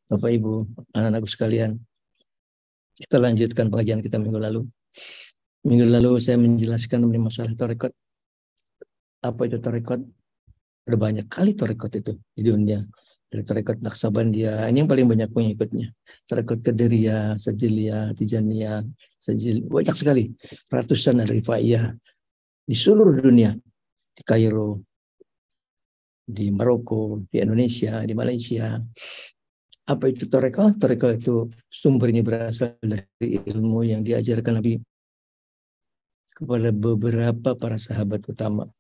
Bapak Ibu, anak-anakku sekalian, kita lanjutkan pengajian kita minggu lalu. Minggu lalu saya menjelaskan mengenai masalah tarekat. Apa itu tarekat? Ada banyak kali tarekat itu di dunia. Dari tarekat Naksabandia, ini yang paling banyak pengikutnya. Tarekat Qadiriyah, Sajiliyah, Tijaniyah, banyak sekali. Ratusan ada Rifaiyah di seluruh dunia. Di Kairo, di Maroko, di Indonesia, di Malaysia. Apa itu tarekat? Tarekat itu sumbernya berasal dari ilmu yang diajarkan Nabi kepada beberapa para sahabat utama.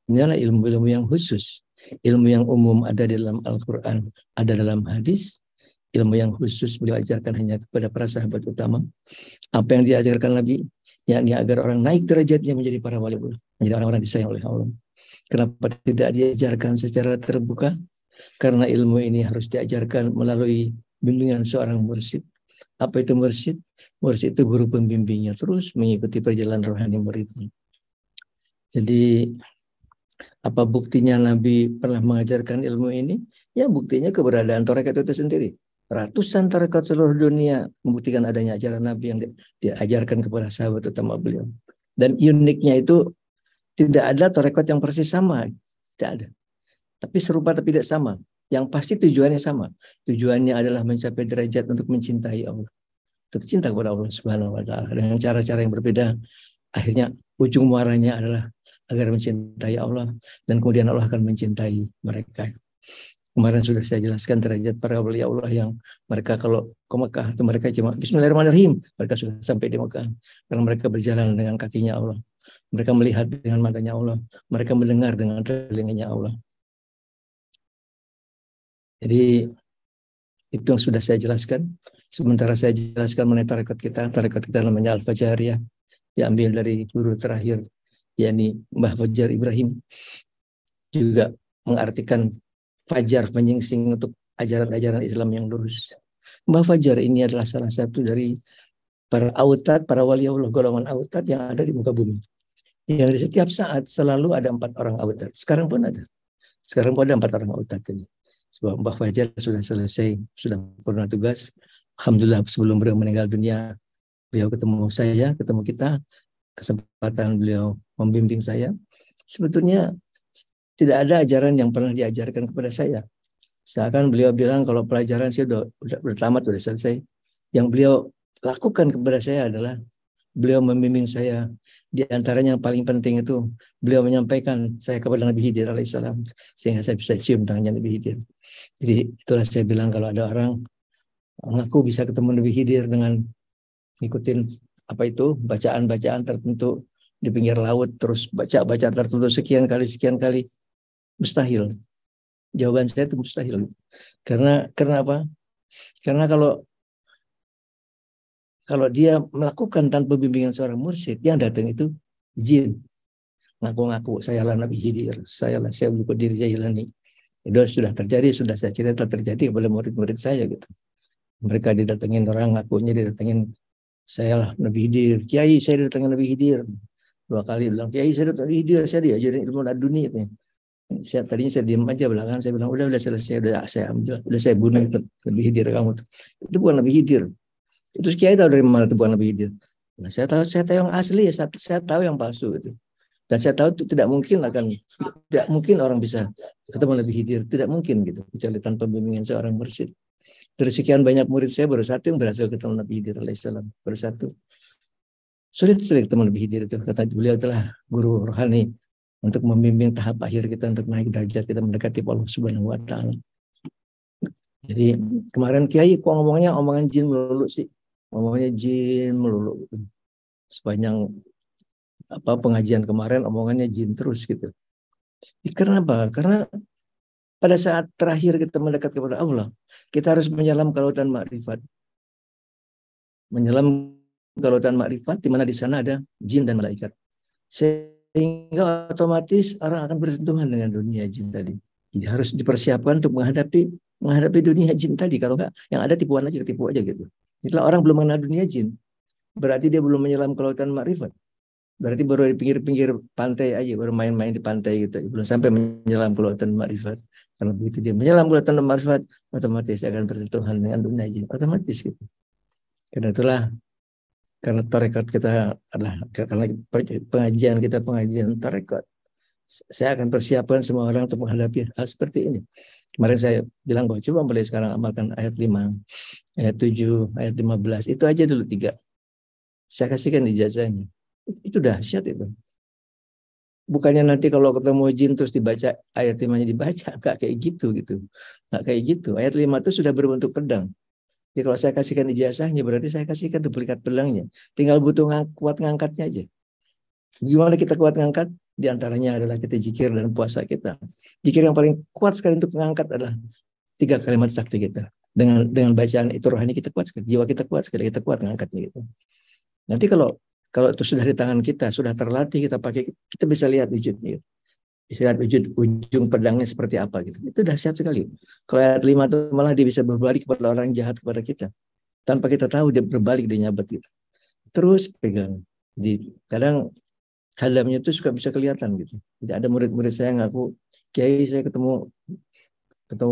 Ini adalah ilmu-ilmu yang khusus. Ilmu yang umum ada di dalam Al-Quran, ada dalam hadis. Ilmu yang khusus beliau ajarkan hanya kepada para sahabat utama. Apa yang diajarkan Nabi, yakni agar orang naik derajatnya menjadi para waliullah, menjadi orang-orang disayang oleh Allah. Kenapa tidak diajarkan secara terbuka? Karena ilmu ini harus diajarkan melalui bimbingan seorang mursyid. Apa itu mursyid? Mursyid itu guru pembimbingnya, terus mengikuti perjalanan rohani muridnya. Jadi apa buktinya Nabi pernah mengajarkan ilmu ini? Ya buktinya keberadaan tarekat itu sendiri. Ratusan tarekat seluruh dunia membuktikan adanya ajaran Nabi yang diajarkan kepada sahabat utama beliau. Dan uniknya itu tidak ada tarekat yang persis sama. Tidak ada. Tapi serupa tapi tidak sama. Yang pasti tujuannya sama. Tujuannya adalah mencapai derajat untuk mencintai Allah. Untuk cinta kepada Allah Subhanahu wa taala dengan cara-cara yang berbeda. Akhirnya ujung muaranya adalah agar mencintai Allah dan kemudian Allah akan mencintai mereka. Kemarin sudah saya jelaskan derajat para wali Allah yang mereka kalau ke Mekah itu mereka cuma Bismillahirrahmanirrahim, mereka sudah sampai di Mekah karena mereka berjalan dengan kakinya Allah, mereka melihat dengan matanya Allah, mereka mendengar dengan telinganya Allah. Jadi itu yang sudah saya jelaskan. Sementara saya jelaskan mengenai tarekat kita namanya Al-Fajariyah, diambil dari guru terakhir yakni Mbah Fajar Ibrahim, juga mengartikan fajar menyingsing untuk ajaran-ajaran Islam yang lurus. Mbah Fajar ini adalah salah satu dari para autad, para wali Allah, golongan autad yang ada di muka bumi. Yang di setiap saat selalu ada 4 orang autad. Sekarang pun ada. Sekarang pun ada 4 orang autad ini. Sebab Mbah Fajar sudah selesai, sudah pernah tugas. Alhamdulillah sebelum beliau meninggal dunia, beliau ketemu saya, ketemu kita, kesempatan beliau membimbing saya. Sebetulnya tidak ada ajaran yang pernah diajarkan kepada saya. Seakan beliau bilang kalau pelajaran saya udah tamat, udah selesai. Yang beliau lakukan kepada saya adalah beliau membimbing saya. Di antaranya yang paling penting itu beliau menyampaikan saya kepada Nabi Khidir alaihissalam sehingga saya bisa cium tangannya Nabi Khidir. Jadi itulah saya bilang kalau ada orang mengaku bisa ketemu Nabi Khidir dengan ngikutin apa itu bacaan-bacaan tertentu di pinggir laut terus baca tertentu sekian kali mustahil. Jawaban saya itu mustahil. Karena apa? Karena kalau dia melakukan tanpa bimbingan seorang mursyid, yang datang itu jin. Ngaku-ngaku, saya lah Nabi Khidir, saya lah Syekh Abdul Qadir Jailani. Itu sudah terjadi, sudah saya cerita terjadi kepada murid-murid saya gitu. Mereka didatengin orang, ngakunya didatengin, saya lah Nabi Khidir. Kiai, saya didatengin Nabi Khidir. 2 kali bilang, Kiai, saya didatengin Nabi Khidir, saya diajarin ilmu laduni. Tadinya saya diam aja belakangan, saya bilang, udah selesai, udah saya bunuh Nabi Khidir kamu. Itu bukan Nabi Khidir. Itu Kiai tahu dari mana itu bukan Nabi Khidir. Nah, saya tahu yang asli, saya tahu yang palsu itu. Dan saya tahu itu tidak mungkin orang bisa ketemu Nabi Khidir, tidak mungkin gitu, kecuali tanpa bimbingan seorang mursyid. Dari sekian banyak murid saya baru 1 yang berhasil ketemu Nabi Khidir alaihissalam, baru 1. Sulit ketemu Nabi Khidir itu, kata beliau adalah guru rohani untuk membimbing tahap akhir kita untuk naik derajat kita mendekati Allah Subhanahu wa taala. Jadi kemarin Kiai kok ngomongnya omongan jin melulu sih. Ngomongnya jin melulu gitu. Sepanjang pengajian kemarin omongannya jin terus gitu. Karena apa? Karena pada saat terakhir kita mendekat kepada Allah, kita harus menyelam ke lautan makrifat. Menyelam ke lautan makrifat di mana di sana ada jin dan malaikat. Sehingga otomatis orang akan bersentuhan dengan dunia jin tadi. Jadi harus dipersiapkan untuk menghadapi dunia jin tadi. Kalau enggak, yang ada tipu aja gitu. Itulah orang belum mengenal dunia jin. Berarti dia belum menyelam ke lautan makrifat. Berarti baru di pinggir-pinggir pantai aja, baru main-main di pantai gitu. Belum sampai menyelam ke lautan makrifat. Karena begitu dia menyelam ke dalam marifat, otomatis akan bersentuhan dengan dunia jin, otomatis gitu. Karena itulah, karena tarekat kita adalah, karena pengajian kita pengajian tarekat, saya akan persiapkan semua orang untuk menghadapi hal seperti ini. Kemarin saya bilang bahwa coba mulai sekarang amalkan ayat 5, ayat 7, ayat 15, itu aja dulu 3. Saya kasihkan ijazahnya. Itu dahsyat itu. Bukannya nanti kalau ketemu jin terus dibaca ayat 5-nya dibaca, nggak kayak gitu gitu. Nggak kayak gitu. Ayat 5 itu sudah berbentuk pedang. Jadi kalau saya kasihkan ijazahnya berarti saya kasihkan duplikat pedangnya. Tinggal butuh kuat ngangkatnya aja. Gimana kita kuat ngangkat? Di antaranya adalah kita zikir dan puasa kita. Zikir yang paling kuat sekali untuk mengangkat adalah 3 kalimat sakti kita. Dengan bacaan itu rohani kita kuat sekali, jiwa kita kuat sekali, kita kuat ngangkatnya gitu. Nanti kalau itu sudah di tangan kita, sudah terlatih kita pakai, kita bisa lihat wujudnya. Bisa lihat ujung pedangnya seperti apa gitu. Itu dahsyat sekali. Kalau ayat 5 itu malah dia bisa berbalik kepada orang jahat kepada kita. Tanpa kita tahu dia berbalik, dia nyabat kita. Terus pegang. Jadi kadang hadamnya itu suka bisa kelihatan gitu. Jadi ada murid-murid saya ngaku, Kiai saya ketemu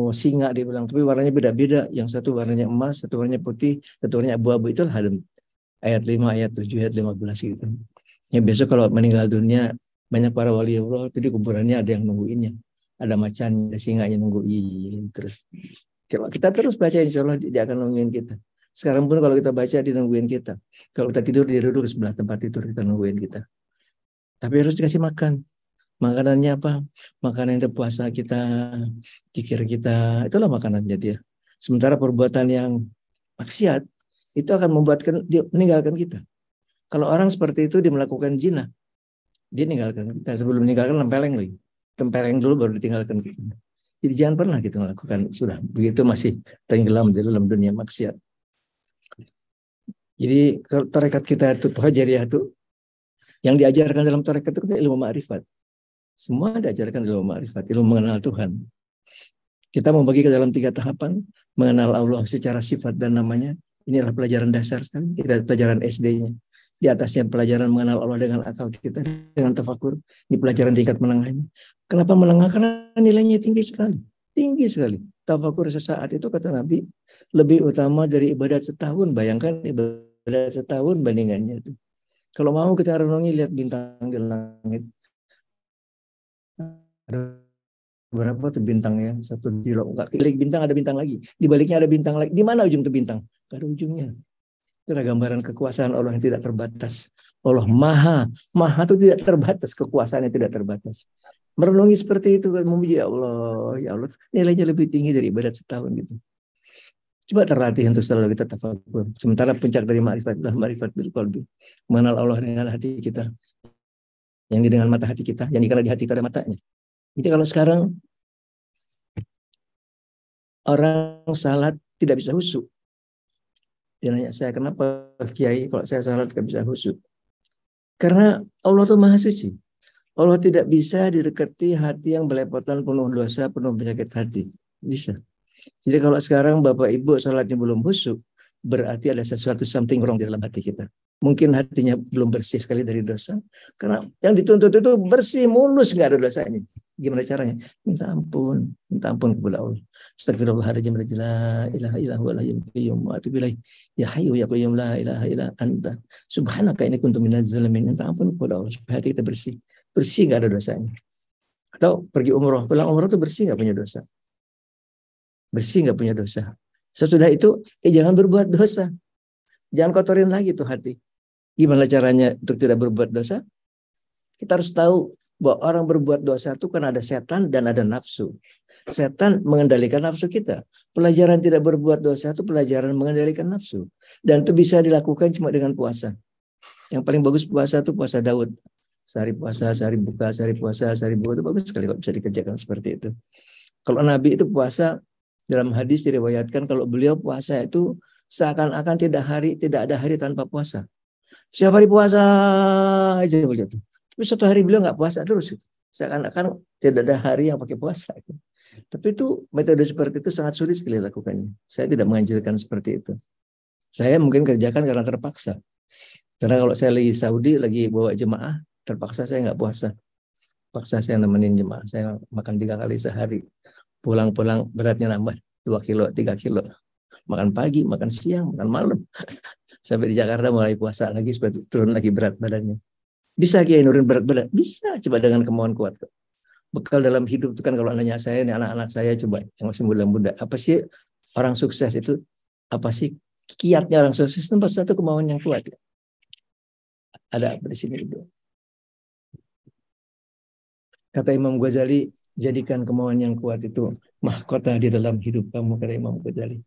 singa, dia bilang, tapi warnanya beda-beda. Yang satu warnanya emas, satu warnanya putih, satu warnanya abu-abu. Itulah hadam. Ayat 5, ayat 7, ayat 15 gitu. Ya besok kalau meninggal dunia, banyak para wali Allah, itu di kuburannya ada yang nungguinnya. Ada macan, ada singanya nungguin. Terus kalau kita terus baca, insya Allah dia akan nungguin kita. Sekarang pun kalau kita baca, dia nungguin kita. Kalau kita tidur, dia duduk di sebelah tempat tidur, kita nungguin kita. Tapi harus dikasih makan. Makanannya apa? Makanan itu puasa kita, zikir kita, itulah makanannya dia. Sementara perbuatan yang maksiat, itu akan membuatkan dia meninggalkan kita. Kalau orang seperti itu dia melakukan zina, dia meninggalkan kita. Sebelum meninggalkan tempeleng lagi. Tempeleng dulu baru ditinggalkan kita. Jadi jangan pernah kita melakukan, sudah begitu masih tenggelam di dalam dunia maksiat. Jadi tarekat kita itu Hajariyah itu, yang diajarkan dalam tarekat itu ilmu ma'rifat. Semua diajarkan ilmu ma'rifat, ilmu mengenal Tuhan. Kita membagi ke dalam 3 tahapan, mengenal Allah secara sifat dan namanya. Inilah pelajaran dasar sekali, pelajaran SD-nya. Di atasnya pelajaran mengenal Allah dengan akal kita, dengan tafakur. Ini pelajaran tingkat menengahnya. Kenapa menengah? Karena nilainya tinggi sekali. Tinggi sekali. Tafakur sesaat itu kata Nabi, lebih utama dari ibadat setahun. Bayangkan ibadat setahun bandingannya itu. Kalau mau kita renungi, lihat bintang di langit. Ada berapa tuh bintangnya? 1 kilo. Enggak, di balik bintang ada bintang lagi. Di baliknya ada bintang lagi. Di mana ujung tuh bintang? Gak ada ujungnya. Itu adalah gambaran kekuasaan Allah yang tidak terbatas. Allah maha itu tidak terbatas, kekuasaannya tidak terbatas. Merenungi seperti itu, memuji ya Allah, nilainya lebih tinggi dari ibadat setahun gitu. Coba terlatih untuk selalu kita tafakur. Sementara puncak dari ma'rifat adalah ma'rifat bil qalbi. Mengenal Allah dengan hati kita. Yang dengan mata hati kita, yang karena di hati kita ada matanya. Jadi kalau sekarang orang salat tidak bisa khusyuk. Dia nanya saya, kenapa Kiai kalau saya salat tidak bisa khusyuk? Karena Allah itu maha suci. Allah tidak bisa didekati hati yang belepotan, penuh dosa, penuh penyakit hati. Bisa. Jadi kalau sekarang Bapak Ibu salatnya belum khusyuk, berarti ada sesuatu something wrong di dalam hati kita. Mungkin hatinya belum bersih sekali dari dosa. Karena yang dituntut itu bersih, mulus, nggak ada dosanya. Gimana caranya? Minta ampun kepada Allah. Astagfirullahaladzim, la ilaha illa huwal hayyul qayyum wa atubu ilaih. Ya hayyu ya qayyum la ilaha illa anta. Subhanaka inni kuntu minaz zalimin. Minta ampun kepada Allah supaya hati kita bersih. Bersih, nggak ada dosanya. Atau pergi umroh, pulang umroh itu bersih, nggak punya dosa. Bersih, nggak punya dosa. Sesudah itu, jangan berbuat dosa. Jangan kotorin lagi tuh hati. Gimana caranya untuk tidak berbuat dosa? Kita harus tahu bahwa orang berbuat dosa itu kan ada setan dan ada nafsu. Setan mengendalikan nafsu kita. Pelajaran tidak berbuat dosa itu pelajaran mengendalikan nafsu. Dan itu bisa dilakukan cuma dengan puasa. Yang paling bagus puasa itu puasa Daud. Sehari puasa, sehari buka, sehari puasa, sehari buka. Itu bagus sekali kalau bisa dikerjakan seperti itu. Kalau Nabi itu puasa, dalam hadis diriwayatkan kalau beliau puasa itu seakan-akan tidak ada hari tanpa puasa. Setiap hari puasa aja beliau tuh. Tapi suatu hari beliau nggak puasa terus. Seakan-akan tidak ada hari yang pakai puasa. Tapi itu metode seperti itu sangat sulit sekali lakukannya. Saya tidak menganjurkan seperti itu. Saya mungkin kerjakan karena terpaksa. Karena kalau saya lagi Saudi, lagi bawa jemaah, terpaksa saya nggak puasa. Paksa saya nemenin jemaah. Saya makan 3 kali sehari. Pulang-pulang beratnya nambah 2 kilo, 3 kilo. Makan pagi, makan siang, makan malam. Sampai di Jakarta mulai puasa lagi supaya turun lagi berat badannya. Bisa Kiai nurun berat badan? Bisa, coba dengan kemauan kuat. Bekal dalam hidup itu kan kalau nanya saya, ini anak-anak saya coba yang masih muda-muda, apa sih orang sukses itu? Apa sih kiatnya orang sukses? Nomor satu kemauan yang kuat. Ada apa di sini itu? Kata Imam Ghazali, jadikan kemauan yang kuat itu mahkota di dalam hidup kamu, kata Imam Ghazali.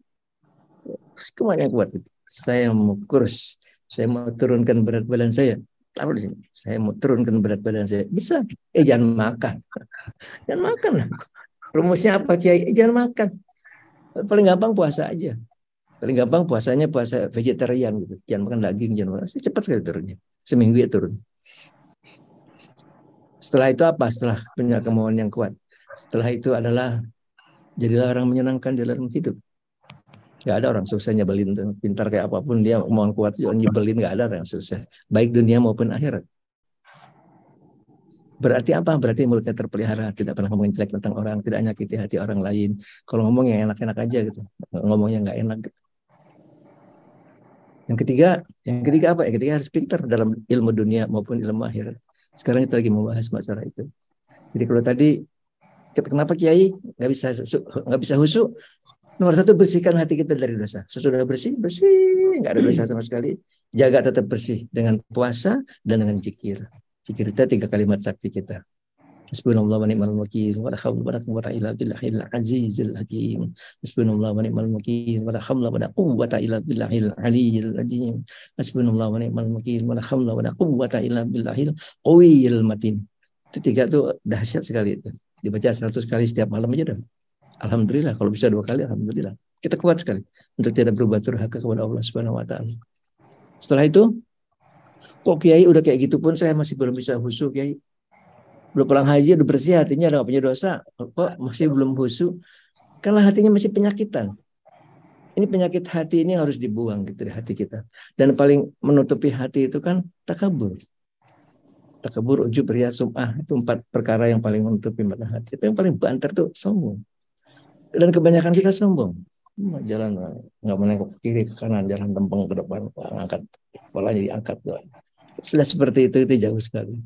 Kemauan yang kuat itu. Saya mau kurus, saya mau turunkan berat badan saya. Lalu di sini, saya mau turunkan berat badan saya. Bisa. Jangan makan. Jangan makan. Rumusnya apa Kiai? Jangan makan. Paling gampang puasa aja. Paling gampang puasanya puasa vegetarian gitu. Jangan makan daging, jangan makan. Cepat sekali turunnya. Seminggu ya turun. Setelah itu apa? Setelah punya kemauan yang kuat. Setelah itu adalah jadilah orang menyenangkan di dalam hidup. Gak ada orang sukses nyebelin tuh. Pintar kayak apapun dia kemauan kuat nyebelin, gak ada orang sukses. Baik dunia maupun akhirat. Berarti apa? Berarti mulutnya terpelihara, tidak pernah ngomongin jelek tentang orang, tidak nyakiti hati orang lain. Kalau ngomong yang enak-enak aja gitu, ngomongnya nggak enak. Gitu. Yang ketiga apa? Yang ketiga harus pintar dalam ilmu dunia maupun ilmu akhirat. Sekarang kita lagi membahas masalah itu. Jadi kalau tadi kenapa Kiai nggak bisa husu? Nomor satu, bersihkan hati kita dari dosa. Sesudah bersih, nggak ada dosa sama sekali. Jaga tetap bersih dengan puasa dan dengan zikir. Zikir kita 3 kalimat sakti kita. Hasbunallah wa ni'mal wakil wa la haula wa la quwwata illa billahil azizil hakim. Hasbunallah wa ni'mal wakil wa la haula wa la quwwata illa billahil aliyyil azim. Hasbunallah wa ni'mal wakil wa la haula wa la quwwata illa billahil qawiyil matin. Itu 3 tuh dahsyat sekali itu. Dibaca 100 kali setiap malam aja dah. Alhamdulillah, kalau bisa 2 kali, alhamdulillah. Kita kuat sekali untuk tidak berbuat durhaka kepada Allah Subhanahu wa taala. Setelah itu, kok Kiai udah kayak gitu pun saya masih belum bisa khusyuk Kiai. Belum pulang haji udah bersih hatinya, udah punya dosa, kok masih belum khusyuk? Karena hatinya masih penyakitan. Ini penyakit hati ini harus dibuang gitu dari hati kita. Dan paling menutupi hati itu kan takabur. Takabur, ujub, riya, sum'ah, itu 4 perkara yang paling menutupi mata hati. Tapi yang paling banter tuh sombong. Dan kebanyakan kita sombong, jalan nggak menengok ke kiri ke kanan, jalan lempeng ke depan, angkat kepalanya diangkat doang. Sudah seperti itu jauh sekali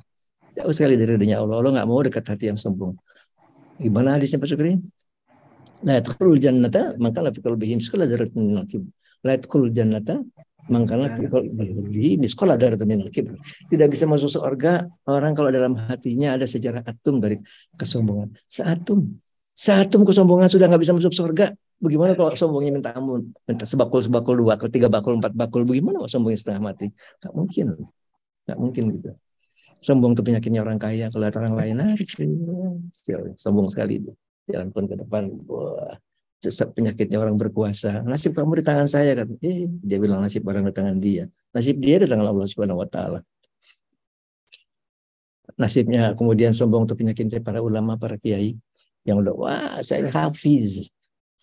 dari ridhonya Allah. Allah nggak mau dekat hati yang sombong. Gimana hadisnya Pak Sukri? La yadkhulul jannata man kana fi qalbihi misqala dzarratin min al-kibr. La yadkhulul jannata man kana fi qalbihi misqala dzarratin min al-kibr. Tidak bisa masuk surga orang kalau dalam hatinya ada sejarah atom dari kesombongan. Seatom kesombongan sudah nggak bisa masuk surga. Bagaimana kalau sombongnya minta ampun, minta sebakul, 2, 3 bakul, 4 bakul, bagaimana kalau sombongnya setengah mati? Nggak mungkin gitu. Sombong itu penyakitnya orang kaya. Kalau ada orang lain, sombong sekali. Jalan pun ke depan, wah, penyakitnya orang berkuasa. Nasib kamu di tangan saya, kata. Dia bilang nasib orang di tangan dia. Nasib dia di tangan Allah Subhanahu Wa Taala. Nasibnya kemudian sombong itu penyakitnya para ulama, para kiai. Yang udah, wah saya hafiz,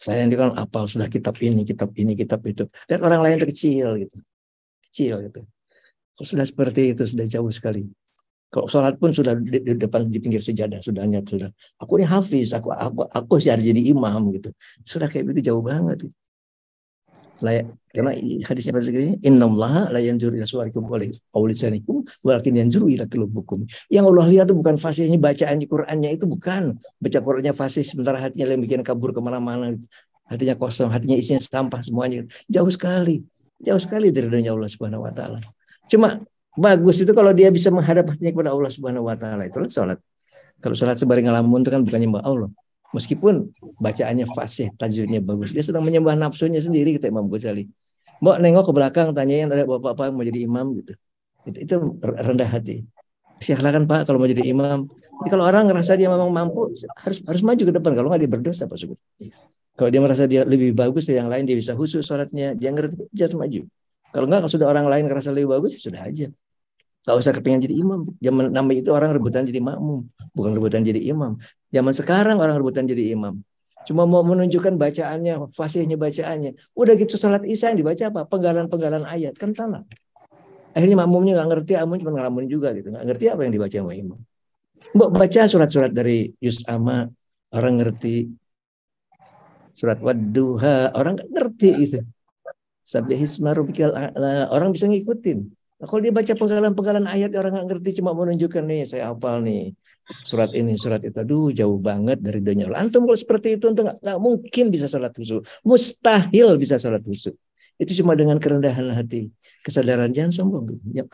saya ini kan apal sudah kitab ini, kitab itu. Dan orang lain kecil gitu. Kalau sudah seperti itu sudah jauh sekali. Kalau sholat pun sudah di depan di pinggir sejadah, sudah. Aku ini hafiz, aku sih harus jadi imam gitu. Sudah kayak begitu jauh banget. Gitu. Karena hadisnya pada segini, innallaha la yanzuru ila suwarikum wa lisanikum walakin yanzuru ila qulubikum. Yang Allah lihat itu bukan fasihnya bacaan Qur'annya, itu bukan. Baca Qur'annya fasih sementara hatinya yang bikin kabur kemana-mana. Hatinya kosong, hatinya isinya sampah semuanya. Jauh sekali dari ridhonya Allah Subhanahu wa taala. Cuma bagus itu kalau dia bisa menghadap hatinya kepada Allah Subhanahu wa taala. Itulah salat. Kalau salat sebaring ngelamun itu kan bukan nyembah Allah. Meskipun bacaannya fasih, tajwidnya bagus, dia sedang menyembah nafsunya sendiri, kata Imam Ghazali. Mbak nengok ke belakang, tanyain ada bapak-bapak mau jadi imam gitu. Itu rendah hati. Silakan Pak kalau mau jadi imam. Jadi kalau orang ngerasa dia memang mampu, harus maju ke depan. Kalau nggak dia berdosa Pak Syukur. Kalau dia merasa dia lebih bagus dari yang lain, dia bisa khusyuk sholatnya, dia ngerti, dia harus maju. Kalau nggak, kalau sudah orang lain ngerasa lebih bagus, ya sudah aja. Gak usah kepengen jadi imam. Zaman namanya itu orang rebutan jadi makmum, bukan rebutan jadi imam. Zaman sekarang orang rebutan jadi imam. Cuma mau menunjukkan bacaannya, fasihnya bacaannya. Udah gitu salat isya yang dibaca apa? Penggalan-penggalan ayat. Kan salah. Akhirnya makmumnya gak ngerti, makmum cuma ngelamun juga gitu. Gak ngerti apa yang dibaca sama imam. Mbak baca surat-surat dari Yus Amma, orang ngerti. Surat Wadduha, orang nggak ngerti itu. Sabbihisma rabbikal a'la, orang bisa ngikutin. Nah, kalau dia baca penggalan-penggalan ayat orang nggak ngerti, cuma menunjukkan nih saya hafal nih surat ini surat itu, aduh jauh banget dari dunia. Antum kalau seperti itu antum nggak mungkin bisa sholat khusyuk, mustahil bisa sholat khusyuk. Itu cuma dengan kerendahan hati, kesadaran, jangan sombong. Ya,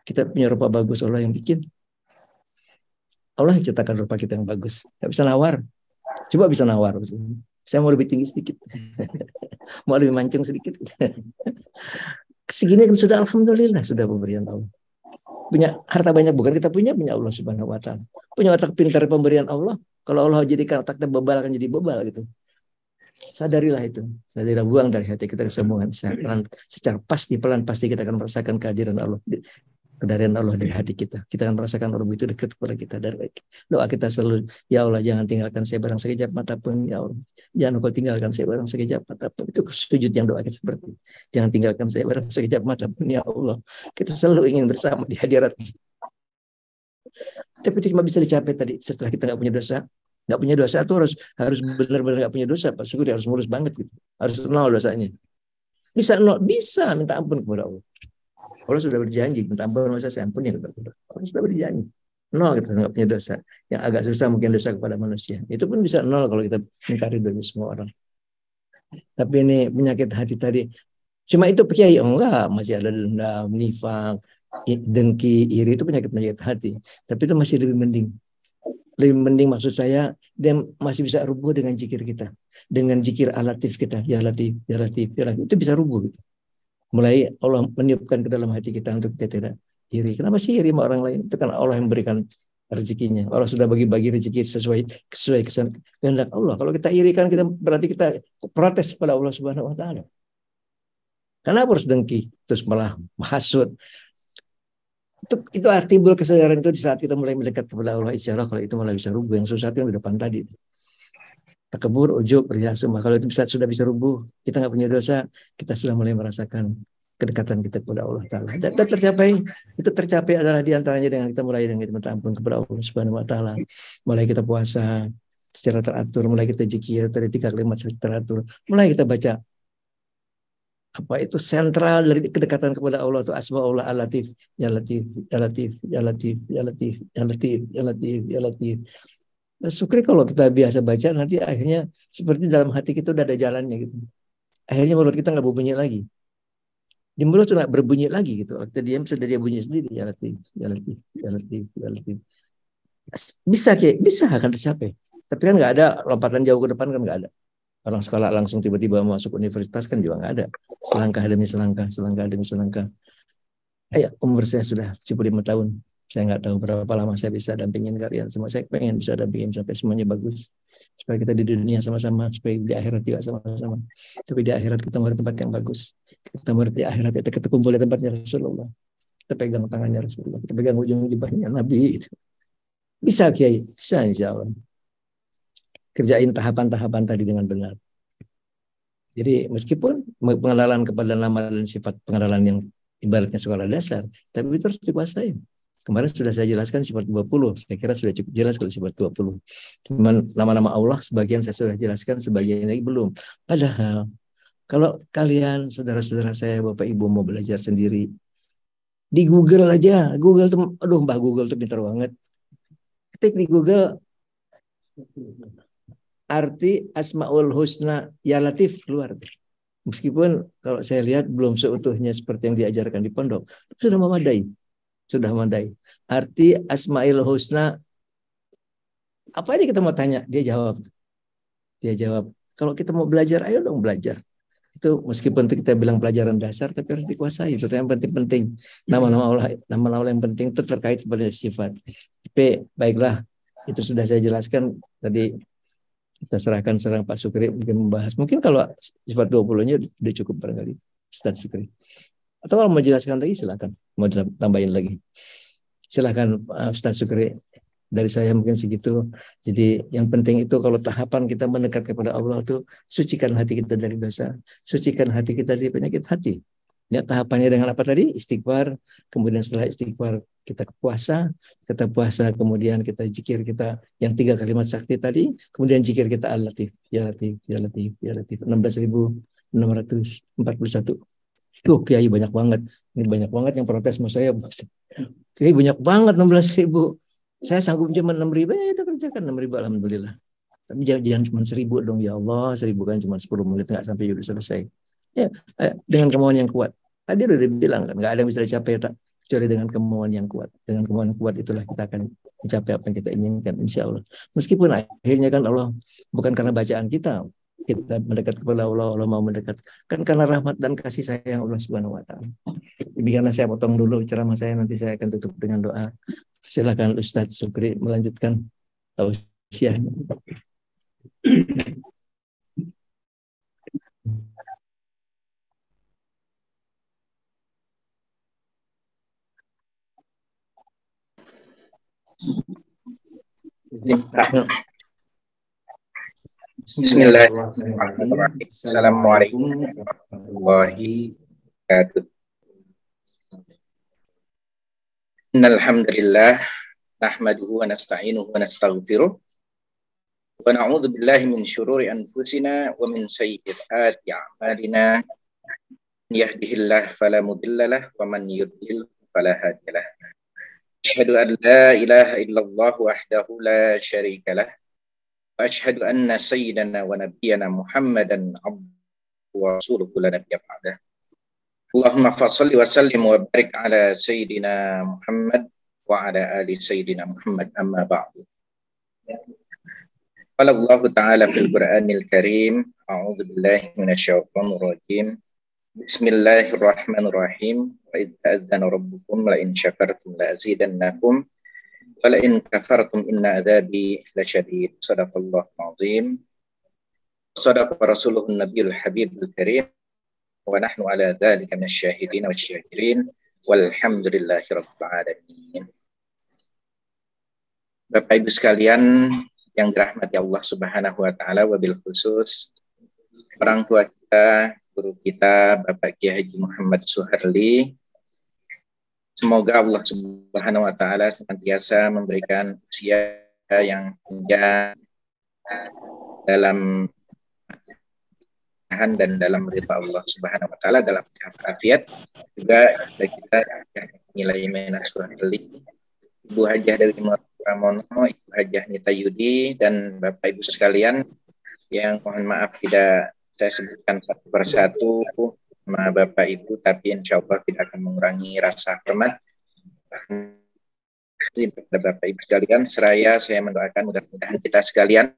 kita punya rupa bagus, Allah yang bikin. Allah yang ciptakan rupa kita yang bagus. Nggak bisa nawar. Coba bisa nawar. Saya mau lebih tinggi sedikit. Mau lebih mancung sedikit. Segini kan sudah alhamdulillah, sudah pemberian Allah. Punya harta banyak bukan kita punya Allah Subhanahu wa taala. Punya otak pintar pemberian Allah. Kalau Allah jadikan otaknya bebal akan jadi bebal gitu. Sadarilah itu. Sadarilah, buang dari hati kita kesombongan. Secara pasti pelan pasti kita akan merasakan kehadiran Allah, kedarian Allah dari hati kita. Kita akan merasakan Allah itu dekat kepada kita. Dari doa kita selalu, ya Allah jangan tinggalkan saya barang sekejap mata pun, ya Allah. Jangan Engkau tinggalkan saya barang sekejap mata pun. Itu sujud yang doa kita seperti, jangan tinggalkan saya barang sekejap mata pun, ya Allah. Kita selalu ingin bersama di hadirat. Tapi itu cuma bisa dicapai tadi setelah kita nggak punya dosa. Nggak punya dosa itu harus benar-benar nggak punya dosa, Pak Syukur, harus mulus banget gitu. Harus nol dosanya. Bisa nol, bisa minta ampun kepada Allah. Allah sudah berjanji, minta ampun masa saya ampuni. Allah sudah berjanji. Nol kita nggak punya dosa. Yang agak susah mungkin dosa kepada manusia. Itu pun bisa nol kalau kita mengingkari dari semua orang. Tapi ini penyakit hati tadi. Cuma itu kiai, enggak, masih ada dendam, nifak, dengki, iri, itu penyakit-penyakit hati. Tapi itu masih lebih mending. Lebih mending maksud saya, dia masih bisa rubuh dengan zikir kita. Dengan zikir alatif kita. Ya latif, ya latif, ya latif. Itu bisa rubuh gitu. Mulai Allah meniupkan ke dalam hati kita untuk kita tidak iri. Kenapa sih iri sama orang lain? Itu kan Allah yang memberikan rezekinya. Allah sudah bagi-bagi rezeki sesuai kehendak Allah. Kalau kita iri kan kita berarti kita protes pada Allah Subhanahu wa taala. Kenapa harus dengki? Terus malah hasut. Itu timbul kesadaran itu di saat kita mulai mendekat kepada Allah. Insya kalau itu malah bisa rubuh. Yang susah itu yang di depan tadi. Takabur, ujub, riya, sumpah. Kalau itu sudah bisa rubuh, kita nggak punya dosa, kita sudah mulai merasakan kedekatan kita kepada Allah Taala. Dan itu tercapai adalah diantaranya dengan kita mulai dengan kita minta ampun kepada Allah Subhanahu Wa Taala. Mulai kita puasa secara teratur, mulai kita zikir dari 3 kalimat secara teratur, mulai kita baca apa itu sentral dari kedekatan kepada Allah itu Asmaul Al-Latif, ya Latif, ya Latif, ya Latif, ya Latif, ya Latif, ya Latif, ya Latif. Syukri kalau kita biasa baca nanti akhirnya seperti dalam hati kita udah ada jalannya gitu. Akhirnya mulut kita nggak berbunyi lagi. Di mulut sudah berbunyi lagi gitu. Kita diam sudah dia bunyi sendiri. Ya Latif, ya Latif, ya Latif, ya Latif. Bisa akan tercapai. Tapi kan nggak ada lompatan jauh ke depan kan nggak ada. Orang sekolah langsung tiba-tiba masuk universitas kan juga nggak ada. Selangkah demi selangkah, selangkah demi selangkah. Umur saya sudah 75 tahun. Saya nggak tahu berapa lama saya bisa dampingin kalian semua. Saya pengen bisa dampingin sampai semuanya bagus. Supaya kita di dunia sama-sama, supaya di akhirat juga sama-sama. Tapi di akhirat kita mau di tempat yang bagus. Kita mau di akhirat kita kumpul di tempatnya Rasulullah. Kita pegang tangannya Rasulullah. Kita pegang ujung jubahnya Nabi. Bisa Kiai, bisa insya Allah. Kerjain tahapan-tahapan tadi dengan benar. Jadi meskipun pengenalan kepada nama dan sifat pengenalan yang ibaratnya sekolah dasar, tapi itu harus dikuasai. Kemarin sudah saya jelaskan sifat 20, saya kira sudah cukup jelas kalau sifat 20. Cuman nama-nama Allah sebagian saya sudah jelaskan, sebagian lagi belum. Padahal kalau kalian, saudara-saudara saya, Bapak Ibu mau belajar sendiri, di Google aja, Google tuh, aduh Mbah Google tuh pintar banget. Ketik di Google arti Asmaul Husna ya Latif keluar. Meskipun kalau saya lihat belum seutuhnya seperti yang diajarkan di pondok, sudah memadai. Sudah memadai. Arti Asmaul Husna, apa aja kita mau tanya, dia jawab. Dia jawab. Kalau kita mau belajar, ayo dong belajar. Itu meskipun itu kita bilang pelajaran dasar, tapi harus dikuasai. Itu yang penting-penting. Nama-nama Allah yang penting itu terkait pada sifat. Tapi baiklah, itu sudah saya jelaskan tadi. Kita serahkan Pak Sukri mungkin membahas. Mungkin kalau sifat 20-nya udah cukup barangkali Ustaz Sukri. Atau kalau mau jelaskan lagi silakan. Mau tambahin lagi. Silakan Ustaz Sukri. Dari saya mungkin segitu. Jadi yang penting itu kalau tahapan kita mendekat kepada Allah itu sucikan hati kita dari dosa. Sucikan hati kita dari penyakit hati. Ya, tahapannya dengan apa tadi? Istighfar, kemudian setelah istighfar kita puasa, kemudian kita zikir kita yang 3 kalimat sakti tadi, kemudian zikir kita Al-Latif, ya Latif, ya Latif, ya Latif, 16.641. Tuh, Kiai banyak banget. Ini banyak banget yang protes sama saya. Kiai banyak banget 16.000. Saya sanggup cuma 6.000, itu kerjakan 6.000, alhamdulillah. Tapi jangan cuma 1.000 dong, ya Allah. 1.000 kan cuma 10 menit, nggak sampai udah selesai. Ya, dengan kemauan yang kuat. Tadi udah dibilang kan, nggak ada yang bisa dicapai kecuali dengan kemauan yang kuat. Dengan kemauan yang kuat itulah kita akan mencapai apa yang kita inginkan, insya Allah. Meskipun akhirnya kan Allah, bukan karena bacaan kita mendekat kepada Allah, Allah mau mendekat. Kan karena rahmat dan kasih sayang Allah Subhanahu wa taala. Karena saya potong dulu ceramah saya, nanti saya akan tutup dengan doa. Silakan Ustadz Sukri melanjutkan tausiah. Bismillahirrahmanirrahim. Assalamualaikum warahmatullahi wabarakatuh. Innal hamdalillah nahmaduhu wa nasta'inuhu wa nastaghfiruh wa na'udzu billahi min syururi anfusina wa min sayyiati a'malina. Yahdihillahu fala mudhillalah wa man yudlil fala hadiyalah. Asyhadu an la ilaha illallah wahdahu la syarikalah. وأشهد أن سيدنا ونبينا محمدا عبده ورسوله لا نبي بعده. اللهم صل وسلم وبارك على سيدنا محمد وعلى آل سيدنا محمد أما بعد. قال الله تعالى في القرآن الكريم أعوذ بالله من الشيطان الرجيم بسم الله الرحمن الرحيم وإذ تأذن ربكم لئن شكرتم لأزيدنكم وَلَئِنْ كَفَرْتُمْ إِنَّ عَذَابِي لَشَدِيدٌ صدق الله العظيم صدق رسوله النبي الحبيب الكريم ونحن على ذلك من الشاهدين والشاكرين والحمد لله رب العالمين. Bapak Ibu sekalian yang dirahmati Allah Subhanahu wa taala, wabil khusus orang tua kita, guru kita Bapak Kiai Haji Muhammad Suharli. Semoga Allah Subhanahu wa taala senantiasa memberikan usia yang panjang dalam dan dalam ridha Allah Subhanahu wa taala, dalam afiat. Juga kita nilai Suharli, Ibu Hajah Dewi Pramono, Ibu Hajah Nita Yudi, dan Bapak Ibu sekalian yang mohon maaf tidak saya sebutkan satu persatu sama Bapak Ibu, tapi insya Allah tidak akan mengurangi rasa hormat kepada Bapak Ibu sekalian. Seraya saya mendoakan mudah-mudahan kita sekalian,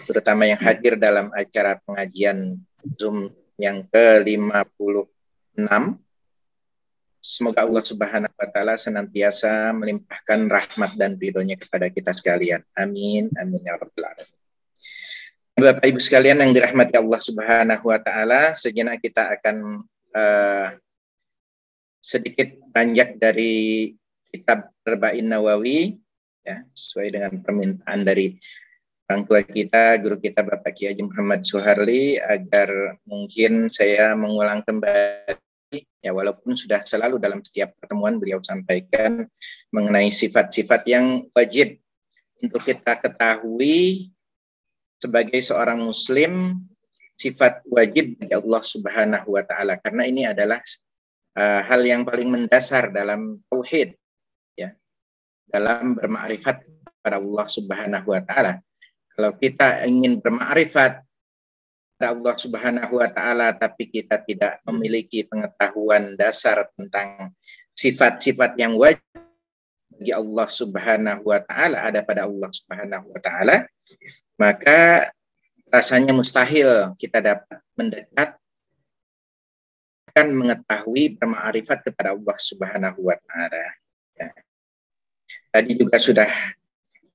terutama yang hadir dalam acara pengajian Zoom yang ke-56, semoga Allah Subhanahu wa taala senantiasa melimpahkan rahmat dan ridhonya kepada kita sekalian. Amin, amin ya rabbal alamin. Bapak Ibu sekalian yang dirahmati Allah Subhanahu wa taala, sejenak kita akan sedikit beranjak dari kitab Arba'in Nawawi, ya, sesuai dengan permintaan dari orang tua kita, guru kita Bapak Kiai Haji Muhammad Suharli, agar mungkin saya mengulang kembali, ya, walaupun sudah selalu dalam setiap pertemuan beliau sampaikan mengenai sifat-sifat yang wajib untuk kita ketahui sebagai seorang muslim, sifat wajib bagi Allah Subhanahu wa taala, karena ini adalah hal yang paling mendasar dalam tauhid, ya, dalam bermakrifat kepada Allah Subhanahu wa taala. Kalau kita ingin bermakrifat kepada Allah Subhanahu wa taala tapi kita tidak memiliki pengetahuan dasar tentang sifat-sifat yang wajib bagi Allah Subhanahu wa taala ada pada Allah Subhanahu wa taala, maka rasanya mustahil kita dapat mendekat akan mengetahui bermakrifat kepada Allah Subhanahu wa taala. Ya. Tadi juga sudah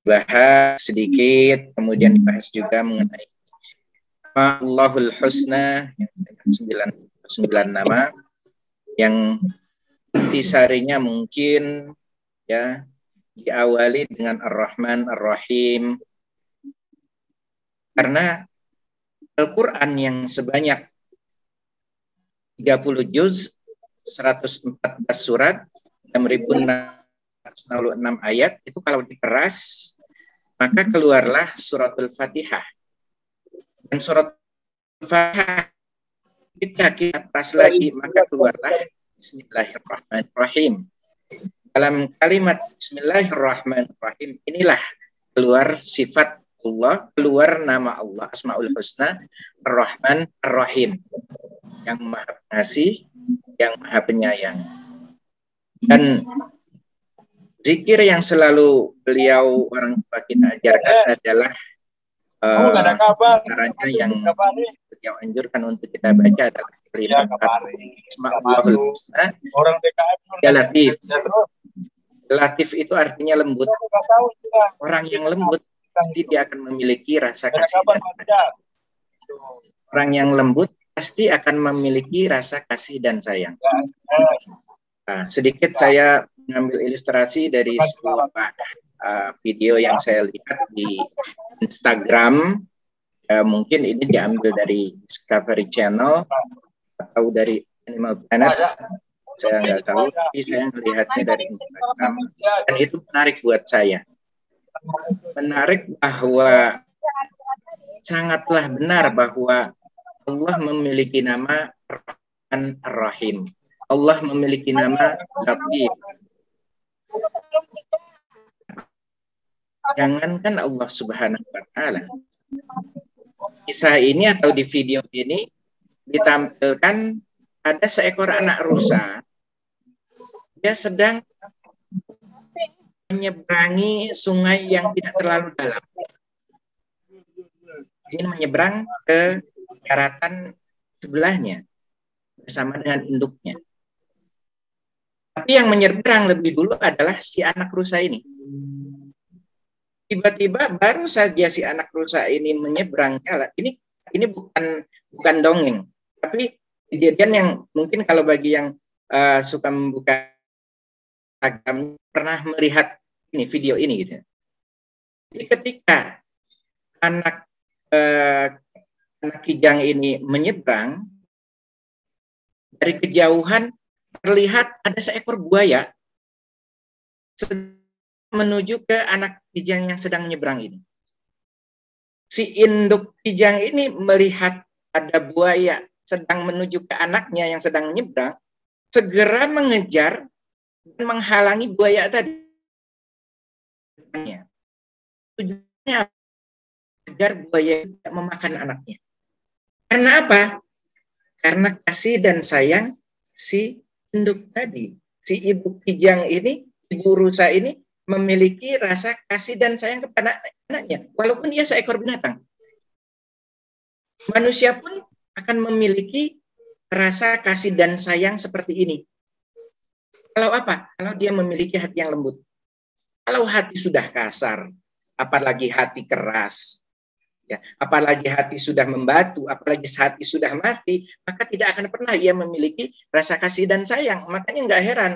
bahas sedikit, kemudian dibahas juga mengenai Allahul Husna, 9 nama yang intisarinya mungkin, ya, diawali dengan Ar-Rahman Ar-Rahim, karena Al-Quran yang sebanyak 30 juz 114 surat, 6.666 ayat, itu kalau diperas, maka keluarlah suratul Fatihah. Dan surat Fatihah kita peras lagi, maka keluarlah Bismillahirrahmanirrahim. Dalam kalimat Bismillahirrahmanirrahim inilah keluar sifat Allah, keluar nama Allah, Asmaul Husna, Ar-Rahman, Ar-Rahim, yang maha pengasih, yang maha penyayang. Dan zikir yang selalu beliau orang tua kita ajarkan adalah caranya yang beliau anjurkan untuk kita baca adalah Asmaul Husna, Ya Latif. Latif itu artinya lembut. Orang yang lembut pasti dia akan memiliki rasa kasih dan sayang. Orang yang lembut pasti akan memiliki rasa kasih dan sayang. Nah, sedikit saya mengambil ilustrasi dari sebuah video yang saya lihat di Instagram. Mungkin ini diambil dari Discovery Channel atau dari Animal Planet. Saya nggak tahu, tapi saya melihatnya dari Instagram. Dan itu menarik buat saya. Menarik bahwa sangatlah benar bahwa Allah memiliki nama Ar-Rahman Ar-Rahim. Allah memiliki nama Latif. Jangankan Allah Subhanahu wa Ta'ala. Kisah ini atau di video ini ditampilkan ada seekor anak rusa. Dia sedang menyeberangi sungai yang tidak terlalu dalam. Ingin menyeberang ke daratan sebelahnya bersama dengan induknya. Tapi yang menyeberang lebih dulu adalah si anak rusa ini. Tiba-tiba baru saja si anak rusa ini menyeberang. Ini bukan dongeng, tapi kejadian yang mungkin kalau bagi yang suka membuka Instagram pernah melihat ini video ini gitu. Jadi ketika anak kijang ini menyeberang, dari kejauhan terlihat ada seekor buaya menuju ke anak kijang yang sedang menyeberang ini. Si induk kijang ini melihat ada buaya sedang menuju ke anaknya yang sedang menyeberang, segera mengejar dan menghalangi buaya tadi. Tujuannya agar buaya tidak memakan anaknya. Karena apa? Karena kasih dan sayang si induk tadi. Si ibu kijang ini, ibu rusa ini memiliki rasa kasih dan sayang kepada anaknya. Walaupun dia seekor binatang. Manusia pun akan memiliki rasa kasih dan sayang seperti ini. Kalau apa? Kalau dia memiliki hati yang lembut. Kalau hati sudah kasar, apalagi hati keras, ya, apalagi hati sudah membatu, apalagi hati sudah mati, maka tidak akan pernah ia memiliki rasa kasih dan sayang. Makanya nggak heran,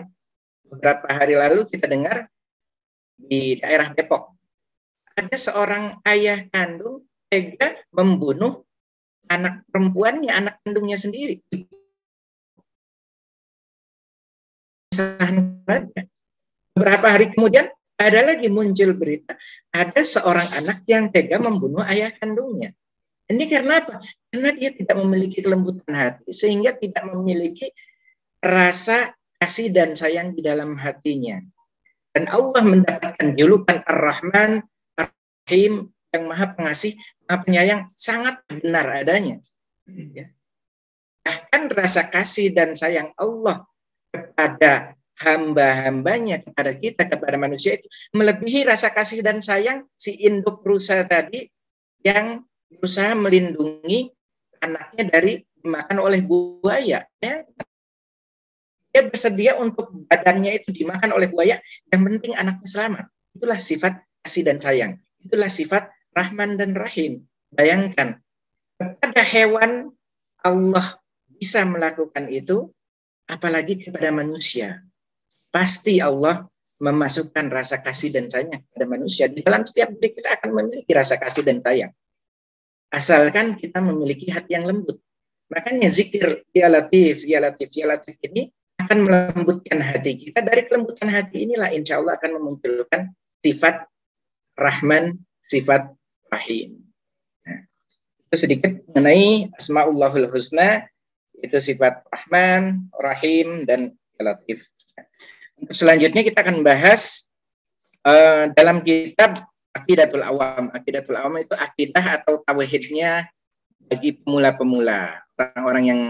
beberapa hari lalu kita dengar di daerah Depok, ada seorang ayah kandung tega membunuh anak perempuannya, anak kandungnya sendiri. Beberapa hari kemudian ada lagi muncul berita, ada seorang anak yang tega membunuh ayah kandungnya. Ini karena apa? Karena dia tidak memiliki kelembutan hati, sehingga tidak memiliki rasa kasih dan sayang di dalam hatinya. Dan Allah mendapatkan julukan Ar-Rahman, Ar-Rahim, yang maha pengasih, maha penyayang, sangat benar adanya. Bahkan rasa kasih dan sayang Allah kepada hamba-hambanya, kepada kita, kepada manusia itu melebihi rasa kasih dan sayang si induk rusa tadi yang berusaha melindungi anaknya dari dimakan oleh buaya. Dia bersedia untuk badannya itu dimakan oleh buaya, yang penting anaknya selamat. Itulah sifat kasih dan sayang. Itulah sifat Rahman dan Rahim. Bayangkan, kepada hewan Allah bisa melakukan itu, apalagi kepada manusia. Pasti Allah memasukkan rasa kasih dan sayang kepada manusia. Di dalam setiap diri kita akan memiliki rasa kasih dan sayang. Asalkan kita memiliki hati yang lembut. Makanya zikir Ya Latif, Ya Latif, Ya Latif ini akan melembutkan hati kita. Dari kelembutan hati inilah insya Allah akan memunculkan sifat Rahman, sifat Rahim. Nah, itu sedikit mengenai Asma'ullahul Husna, itu sifat Rahman, Rahim, dan Latif. Untuk selanjutnya kita akan bahas dalam kitab Aqidatul Awam. Aqidatul Awam itu akidah atau tauhidnya bagi pemula-pemula, orang-orang yang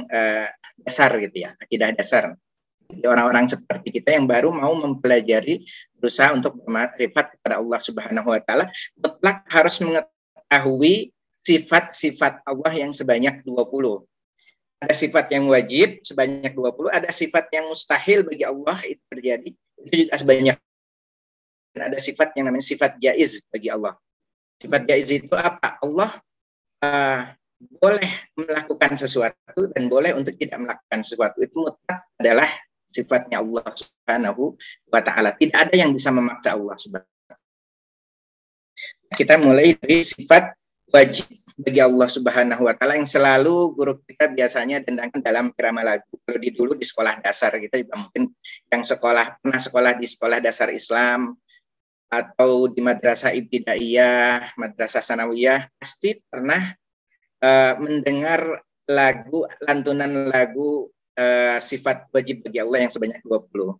dasar gitu ya, akidah dasar. Jadi orang-orang seperti kita yang baru mau mempelajari, berusaha untuk bermakrifat kepada Allah Subhanahu wa taala, mutlak harus mengetahui sifat-sifat Allah yang sebanyak 20. Ada sifat yang wajib sebanyak 20, ada sifat yang mustahil bagi Allah itu terjadi, itu juga sebanyak. Dan ada sifat yang namanya sifat jaiz bagi Allah. Sifat jaiz itu apa? Allah boleh melakukan sesuatu dan boleh untuk tidak melakukan sesuatu. Itu mutlak adalah sifatnya Allah Subhanahu wa taala. Tidak ada yang bisa memaksa Allah Subhanahu wa taala. Kita mulai dari sifat wajib bagi Allah Subhanahu wa taala yang selalu guru kita biasanya dendangkan dalam irama lagu. Kalau dulu di sekolah dasar kita juga mungkin yang pernah sekolah di sekolah dasar Islam atau di madrasah ibtidaiyah, madrasah sanawiyah, pasti pernah mendengar lantunan lagu sifat wajib bagi Allah yang sebanyak 20.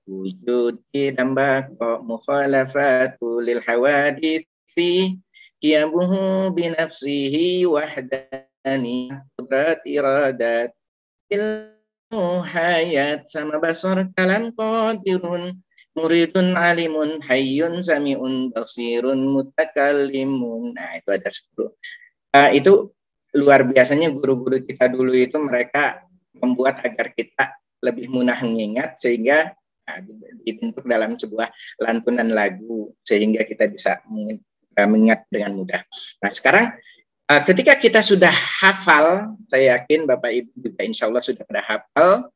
Wujud tambah mukhalafatul lil hawaditsi qiyamuhu binafsihi wahdani qudrat iradat ilmu hayat sama basar kalan qadirun muridun alimun hayyun sami'un basirun mutakallimun. Nah, itu ada 10. Itu luar biasanya guru-guru kita dulu itu mereka membuat agar kita lebih mudah mengingat sehingga dibentuk dalam sebuah lantunan lagu sehingga kita bisa mengingat dengan mudah. Nah, sekarang ketika kita sudah hafal, saya yakin Bapak Ibu juga insya Allah sudah pada hafal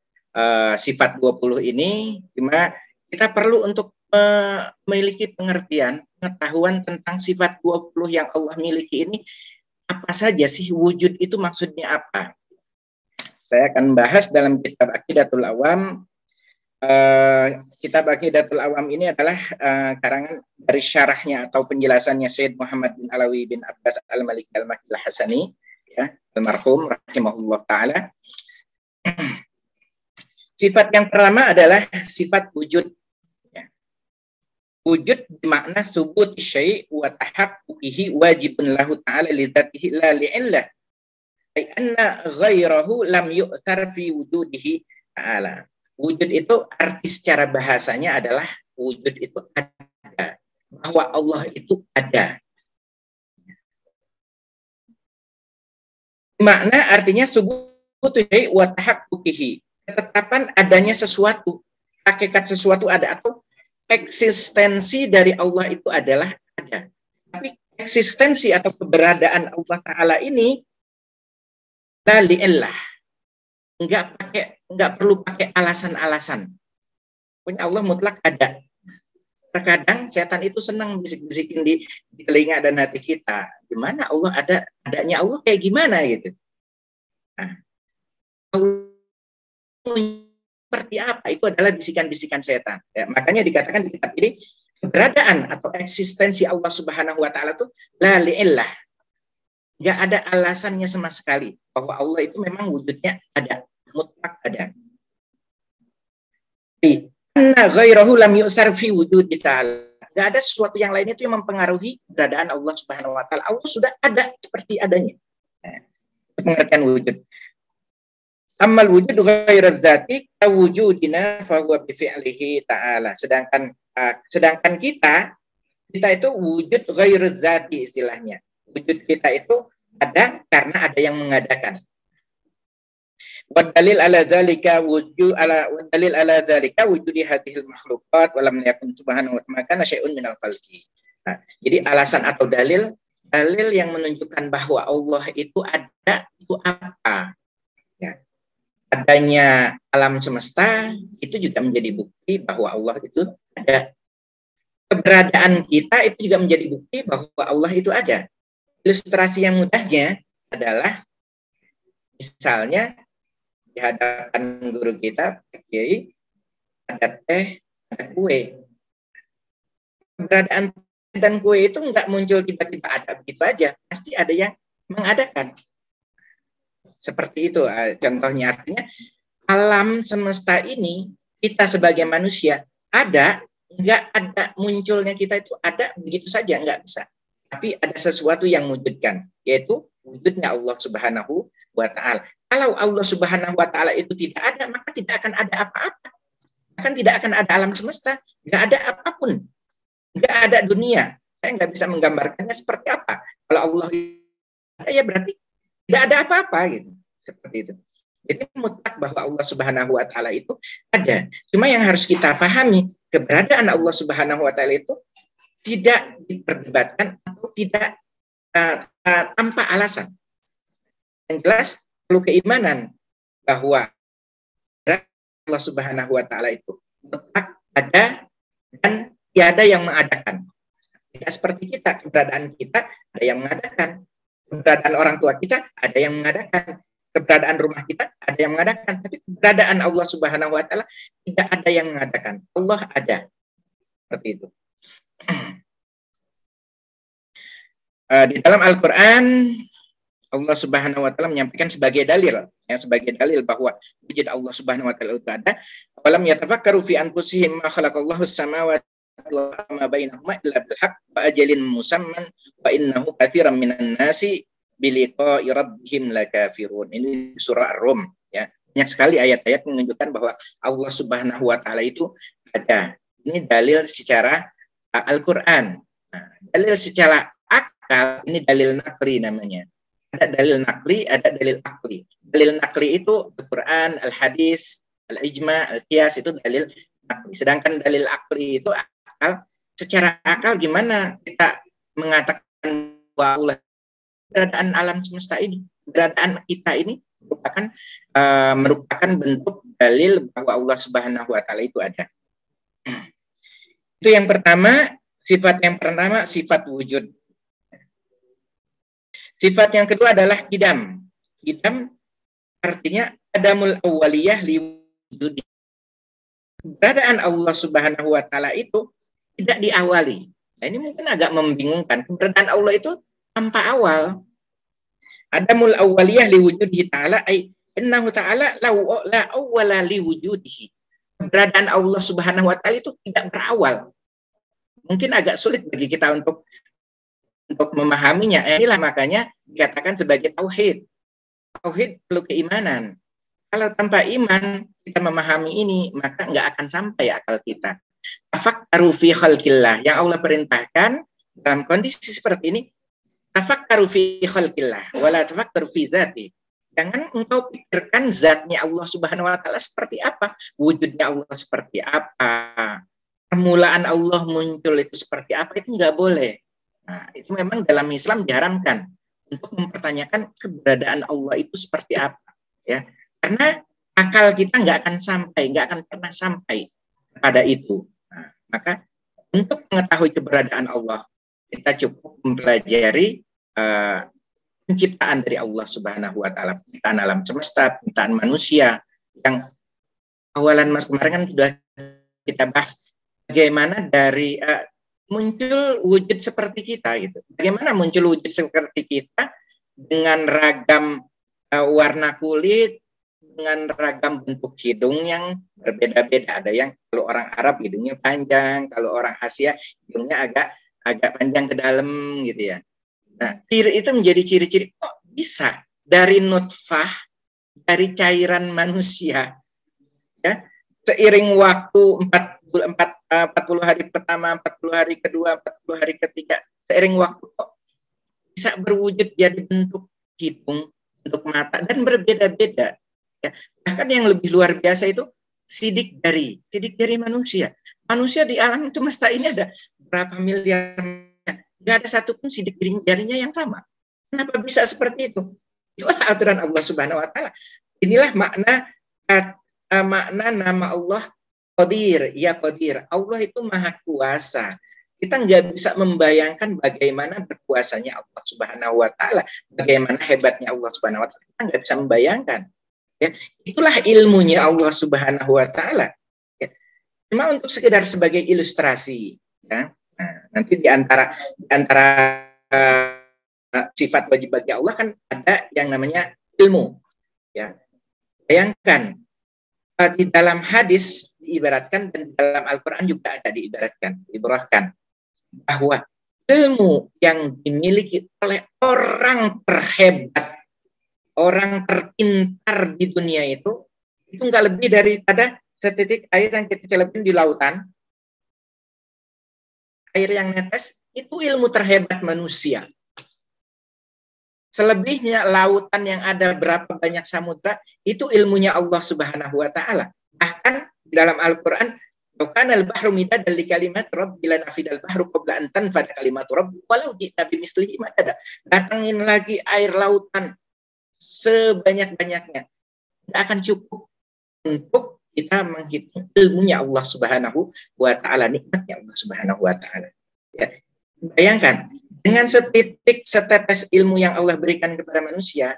sifat 20 ini, cuma kita perlu untuk memiliki pengertian, pengetahuan tentang sifat 20 yang Allah miliki ini. Apa saja sih wujud itu, maksudnya apa? Saya akan bahas dalam kitab Aqidatul Awam. Kitab Aqidatul Awam ini adalah karangan dari syarahnya atau penjelasannya Syed Muhammad bin Alawi bin Abbas Al-Malik Al-Makil Hasani, ya, almarhum rahimahullah ta'ala. Sifat yang pertama adalah sifat wujud. Wujud bermakna subut syai' wa tahaqquqihi wajibun lahu ta'ala li dzatihi la li'illah. Ai anna ghairahu lam yu'thar fi wujudihi ta'ala. Wujud itu arti secara bahasanya adalah wujud itu ada, bahwa Allah itu ada. Makna artinya subut syai' wa tahaqquqihi, ketetapan adanya sesuatu, hakikat sesuatu ada, atau eksistensi dari Allah itu adalah ada. Tapi eksistensi atau keberadaan Allah Ta'ala ini la li'illah. Enggak perlu pakai alasan-alasan. Pokoknya Allah mutlak ada. Terkadang setan itu senang bisik-bisikin di telinga dan hati kita. Gimana Allah ada? Adanya Allah kayak gimana gitu. Nah, seperti apa? Itu adalah bisikan-bisikan setan. Ya, makanya dikatakan di kitab ini keberadaan atau eksistensi Allah Subhanahu wa taala itu la li'illah. Enggak ada alasannya sama sekali bahwa Allah itu memang wujudnya ada, mutlak ada. Anna ghairahu lam yu'sar fi wujudi ta'ala. Enggak ada sesuatu yang lain itu yang mempengaruhi keberadaan Allah Subhanahu wa taala. Allah sudah ada seperti adanya. Nah, pengertian wujud. Amal wujud ghairu dzati kawujudina fa huwa bi fi'lihi ta'ala. Sedangkan kita itu wujud ghairu dzati istilahnya. Wujud kita itu ada karena ada yang mengadakan. Wa dalil ala dzalika wujudi hadhil makhluqat wa lam yakun subhanahu wa ta'ala syai'un minal khalqi. Nah, jadi alasan atau dalil yang menunjukkan bahwa Allah itu ada itu apa? Ya. Adanya alam semesta itu juga menjadi bukti bahwa Allah itu ada. Keberadaan kita itu juga menjadi bukti bahwa Allah itu ada. Ilustrasi yang mudahnya adalah misalnya di hadapan guru kita kiai, ada teh, ada kue. Keberadaan dan kue itu nggak muncul tiba-tiba ada begitu aja, pasti ada yang mengadakan. Seperti itu contohnya, artinya alam semesta ini kita sebagai manusia ada, nggak ada munculnya kita itu ada begitu saja, nggak bisa. Tapi ada sesuatu yang wujudkan, yaitu wujudnya Allah Subhanahu wa Ta'ala. Kalau Allah Subhanahu wa Ta'ala itu tidak ada, maka tidak akan ada apa-apa. Bahkan tidak akan ada alam semesta, nggak ada apapun. Nggak ada dunia. Saya nggak bisa menggambarkannya seperti apa. Kalau Allah ada, ya berarti tidak ada apa-apa gitu. Seperti itu. Jadi mutlak bahwa Allah Subhanahu wa Ta'ala itu ada. Cuma yang harus kita pahami, keberadaan Allah Subhanahu wa Ta'ala itu tidak diperdebatkan atau tidak tanpa alasan. Yang jelas perlu keimanan bahwa Allah Subhanahu wa Ta'ala itu mutlak ada dan tiada yang mengadakan. Tidak seperti kita, keberadaan kita ada yang mengadakan. Keberadaan orang tua kita ada yang mengadakan. Keberadaan rumah kita ada yang mengadakan. Tapi keberadaan Allah Subhanahu wa Ta'ala tidak ada yang mengadakan. Allah ada. Seperti itu. Di dalam Al-Quran, Allah Subhanahu wa Ta'ala menyampaikan sebagai dalil, sebagai dalil bahwa wujud Allah Subhanahu wa Ta'ala itu ada. Walam yatafakkaru fi anfusihim ma khalaqallahu as-samawati wa ma bainahuma illa bil haqq wa ajalin musamman wa innahu katsiran minan nasi biliqa'i rabbihim lakafirun. Ini surah Ar-Rum, ya. Banyak sekali ayat-ayat menunjukkan bahwa Allah Subhanahu wa Ta'ala itu ada. Ini dalil secara Al-Qur'an. Nah, dalil secara akal ini dalil naqli namanya. Ada dalil naqli, ada dalil akli. Dalil naqli itu Al-Qur'an, Al-Hadis, Al-Ijma, Al-Qiyas, itu dalil naqli. Sedangkan dalil akli itu akal. Secara akal gimana kita mengatakan bahwa Allah, keberadaan alam semesta ini, keberadaan kita ini merupakan bentuk dalil bahwa Allah Subhanahu wa Ta'ala itu ada. Itu yang pertama, sifat yang pertama, sifat wujud. Sifat yang kedua adalah qidam. Qidam artinya adamul awwaliyah li wujudi. Keberadaan Allah Subhanahu wa Ta'ala itu tidak diawali. Nah, ini mungkin agak membingungkan. Keberadaan Allah itu tanpa awal. Adamul awwaliyah li wujudihi ta'ala ay innahu ta'ala la awwala li wujudihi. Keberadaan Allah Subhanahu wa Ta'ala itu tidak berawal. Mungkin agak sulit bagi kita untuk memahaminya. Inilah makanya dikatakan sebagai tauhid. Tauhid perlu keimanan. Kalau tanpa iman kita memahami ini, maka nggak akan sampai akal kita. Tafakkaru fi khalqillah, yang Allah perintahkan dalam kondisi seperti ini, tafakkaru fi khalqillah wala tafakkaru fi dzati. Jangan engkau pikirkan zatnya Allah Subhanahu wa Ta'ala seperti apa, wujudnya Allah seperti apa, permulaan Allah muncul itu seperti apa, itu nggak boleh. Nah, itu memang dalam Islam diharamkan untuk mempertanyakan keberadaan Allah itu seperti apa, ya. Karena akal kita nggak akan pernah sampai pada itu. Nah, maka untuk mengetahui keberadaan Allah, kita cukup mempelajari penciptaan dari Allah Subhanahu wa Ta'ala, penciptaan alam semesta, penciptaan manusia. Yang awalan Mas kemarin kan sudah kita bahas bagaimana dari muncul wujud seperti kita gitu. Bagaimana muncul wujud seperti kita dengan ragam warna kulit, dengan ragam bentuk hidung yang berbeda-beda. Ada yang kalau orang Arab hidungnya panjang, kalau orang Asia hidungnya agak panjang ke dalam gitu ya. Nah, ciri itu menjadi ciri-ciri kok bisa dari nutfah, dari cairan manusia, ya, seiring waktu 40 hari pertama, 40 hari kedua, 40 hari ketiga, seiring waktu kok bisa berwujud jadi bentuk hidung, bentuk mata, dan berbeda-beda. Ya, bahkan yang lebih luar biasa itu sidik jari manusia. Manusia di alam semesta ini ada berapa miliar, nggak ada satupun sidik jarinya yang sama. Kenapa bisa seperti itu? Itulah aturan Allah Subhanahu wa Ta'ala. Inilah makna nama Allah Qadir, ya Qadir. Allah itu maha kuasa. Kita nggak bisa membayangkan bagaimana berkuasanya Allah Subhanahu wa Ta'ala, bagaimana hebatnya Allah Subhanahu wa Ta'ala. Kita nggak bisa membayangkan. Ya, itulah ilmunya Allah Subhanahu wa taala. Ya. Cuma untuk sekedar sebagai ilustrasi, ya. Nah, nanti di antara sifat wajib bagi Allah kan ada yang namanya ilmu. Ya. Bayangkan di dalam hadis diibaratkan dan di dalam Al-Quran juga ada diibaratkan bahwa ilmu yang dimiliki oleh orang terhebat, orang terpintar di dunia itu nggak lebih daripada setitik air yang kita celupin di lautan, air yang netes, itu ilmu terhebat manusia. Selebihnya lautan yang ada berapa banyak samudra, itu ilmunya Allah Subhanahu wa taala. Bahkan di dalam Al-Qur'an, "Kana al-bahru midadan li kalimat rabbi la nafidal bahru qabla an tanfada kalimat rabbi walau ji'na bimislihi madada." Datangin lagi air lautan sebanyak-banyaknya. Tidak akan cukup untuk kita menghitung ilmunya Allah Subhanahu wa taala, nikmatnya Allah Subhanahu wa taala. Ya. Bayangkan, dengan setetes ilmu yang Allah berikan kepada manusia,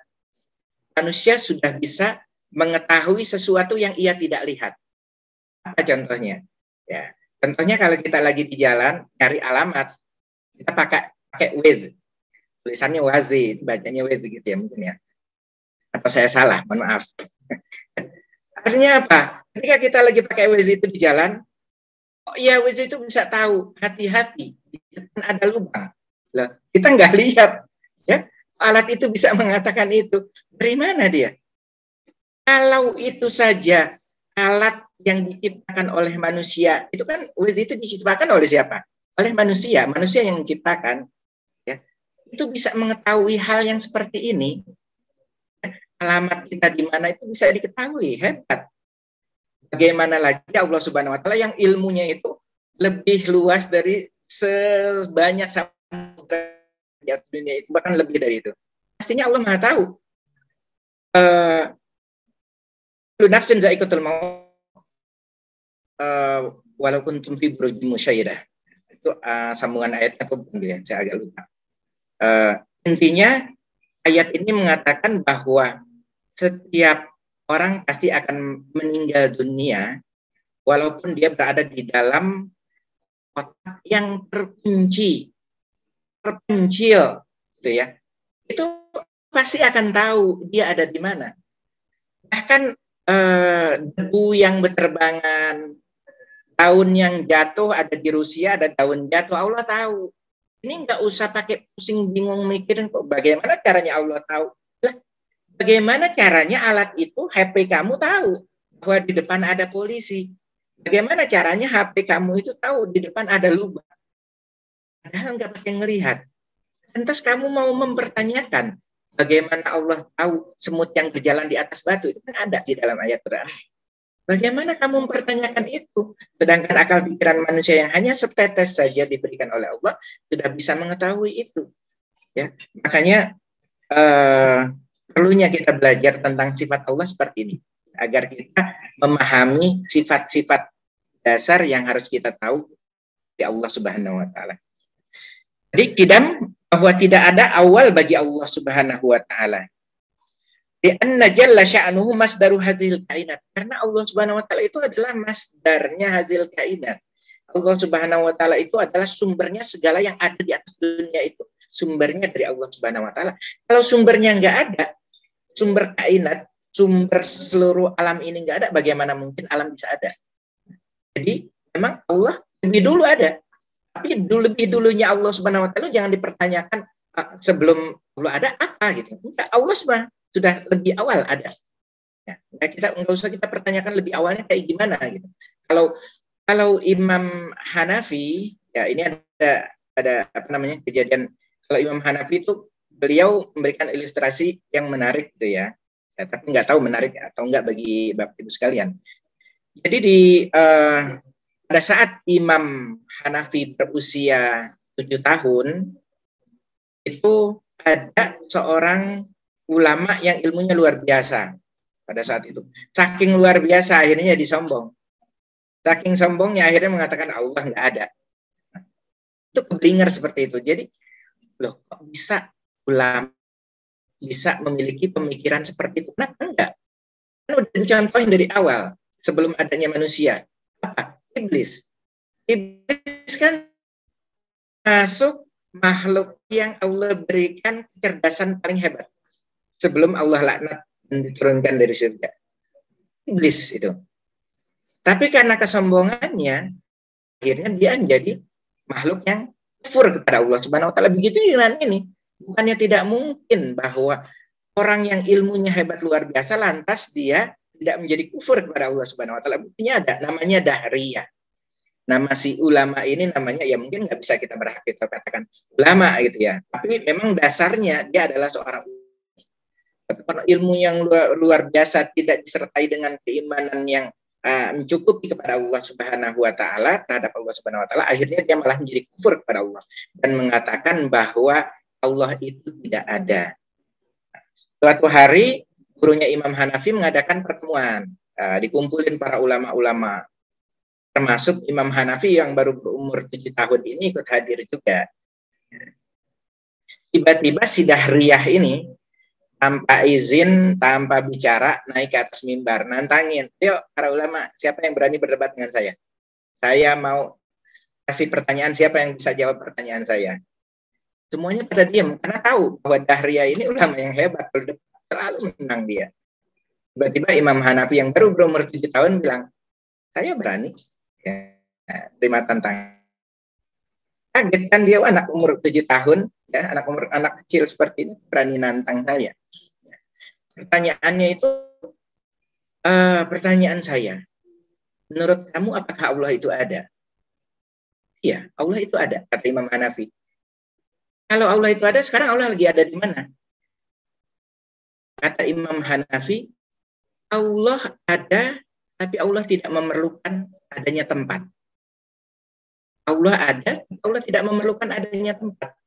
manusia sudah bisa mengetahui sesuatu yang ia tidak lihat. Apa contohnya? Ya, contohnya kalau kita lagi di jalan cari alamat, kita pakai Waze, tulisannya Waze, bacanya Waze gitu ya mungkin ya. Atau saya salah, mohon maaf. Artinya apa? Ketika kita lagi pakai Waze itu di jalan, oh iya Waze itu bisa tahu, hati-hati, di depan ada lubang. Loh, kita nggak lihat, ya alat itu bisa mengatakan itu. Dari mana dia? Kalau itu saja alat yang diciptakan oleh manusia, itu kan Waze itu diciptakan oleh siapa? Oleh manusia, manusia yang menciptakan. Ya, itu bisa mengetahui hal yang seperti ini. Alamat kita di mana itu bisa diketahui, hebat. Bagaimana lagi Allah Subhanahu wa taala yang ilmunya itu lebih luas dari sebanyak di atas dunia itu, bahkan lebih dari itu. Pastinya Allah Maha tahu. Kullu nafsin za'iqatul maut walau kuntum fi burujin musyayyadah. Itu sambungan ayatnya aku ya, saya agak lupa. Intinya ayat ini mengatakan bahwa setiap orang pasti akan meninggal dunia walaupun dia berada di dalam kotak yang terpencil, gitu ya. Itu pasti akan tahu dia ada di mana. Bahkan debu yang berterbangan, daun yang jatuh ada di Rusia, ada daun jatuh, Allah tahu. Ini nggak usah pakai pusing bingung mikirin kok bagaimana caranya Allah tahu. Lah, bagaimana caranya alat itu HP kamu tahu bahwa di depan ada polisi? Bagaimana caranya HP kamu itu tahu di depan ada lubang? Padahal nggak pakai ngelihat. Lantas kamu mau mempertanyakan bagaimana Allah tahu semut yang berjalan di atas batu? Itu kan ada di dalam ayat Quran. Bagaimana kamu mempertanyakan itu? Sedangkan akal pikiran manusia yang hanya setetes saja diberikan oleh Allah sudah bisa mengetahui itu. Ya, makanya perlunya kita belajar tentang sifat Allah seperti ini agar kita memahami sifat-sifat dasar yang harus kita tahu di Allah Subhanahu wa taala. Jadi kidam bahwa tidak ada awal bagi Allah Subhanahu wa taala. Di anna jalla sya'nuhu masdaru hadhil kainat. Karena Allah Subhanahu wa taala itu adalah masdarnya hadhil kainat. Allah Subhanahu wa taala itu adalah sumbernya segala yang ada di atas dunia itu. Sumbernya dari Allah Subhanahu wa taala. Kalau sumbernya enggak ada, sumber kainat, sumber seluruh alam ini enggak ada, bagaimana mungkin alam bisa ada? Jadi memang Allah lebih dulu ada. Tapi lebih dulunya Allah Subhanahu wa taala jangan dipertanyakan sebelum Allah ada apa gitu. Enggak, Allah sudah lebih awal ada. Ya, enggak usah kita pertanyakan lebih awalnya kayak gimana gitu. Kalau Imam Hanafi, ya ini ada apa namanya kejadian. Kalau Imam Hanafi itu beliau memberikan ilustrasi yang menarik gitu ya. Ya tapi nggak tahu menarik atau enggak bagi Bapak Ibu sekalian. Jadi pada saat Imam Hanafi berusia 7 tahun, itu ada seorang ulama yang ilmunya luar biasa pada saat itu. Saking luar biasa akhirnya disombong. Saking sombongnya akhirnya mengatakan Allah nggak ada. Itu keblinger seperti itu. Jadi, loh kok bisa ulama bisa memiliki pemikiran seperti itu? Kenapa enggak? Kan udah dicontohin dari awal sebelum adanya manusia. Apa? Iblis. Iblis kan masuk makhluk yang Allah berikan kecerdasan paling hebat sebelum Allah laknat dan diturunkan dari surga. Iblis itu. Tapi karena kesombongannya, akhirnya dia menjadi makhluk yang kufur kepada Allah Subhanahu wa taala. Begitu Iran ini. Bukannya tidak mungkin bahwa orang yang ilmunya hebat luar biasa lantas dia tidak menjadi kufur kepada Allah Subhanahu wa taala. Buktinya ada, namanya Dahriyah. Nama si ulama ini namanya, ya mungkin nggak bisa kita berhak kita katakan ulama gitu ya. Tapi memang dasarnya dia adalah seorang. Tapi kalau ilmu yang luar biasa tidak disertai dengan keimanan yang mencukupi kepada Allah Subhanahu wa taala, terhadap Allah Subhanahu wa taala, akhirnya dia malah menjadi kufur kepada Allah dan mengatakan bahwa Allah itu tidak ada. Suatu hari gurunya Imam Hanafi mengadakan pertemuan, dikumpulin para ulama-ulama, termasuk Imam Hanafi yang baru berumur 7 tahun ini ikut hadir juga. Tiba-tiba si Dahriyah ini tanpa izin, tanpa bicara, naik ke atas mimbar, nantangin, yuk para ulama, siapa yang berani berdebat dengan saya? Saya mau kasih pertanyaan, siapa yang bisa jawab pertanyaan saya? Semuanya pada diam, karena tahu bahwa Dahriyah ini ulama yang hebat, selalu menang dia. Tiba-tiba Imam Hanafi yang baru berumur 7 tahun bilang, saya berani, ya, terima tantangan. Kaget kan dia, anak umur 7 tahun, ya, anak kecil seperti ini berani nantang saya. Pertanyaannya itu, pertanyaan saya, menurut kamu apakah Allah itu ada? Iya, Allah itu ada, kata Imam Hanafi. Kalau Allah itu ada, sekarang Allah lagi ada di mana? Kata Imam Hanafi, Allah ada, tapi Allah tidak memerlukan adanya tempat. Allah ada, Allah tidak memerlukan adanya tempat.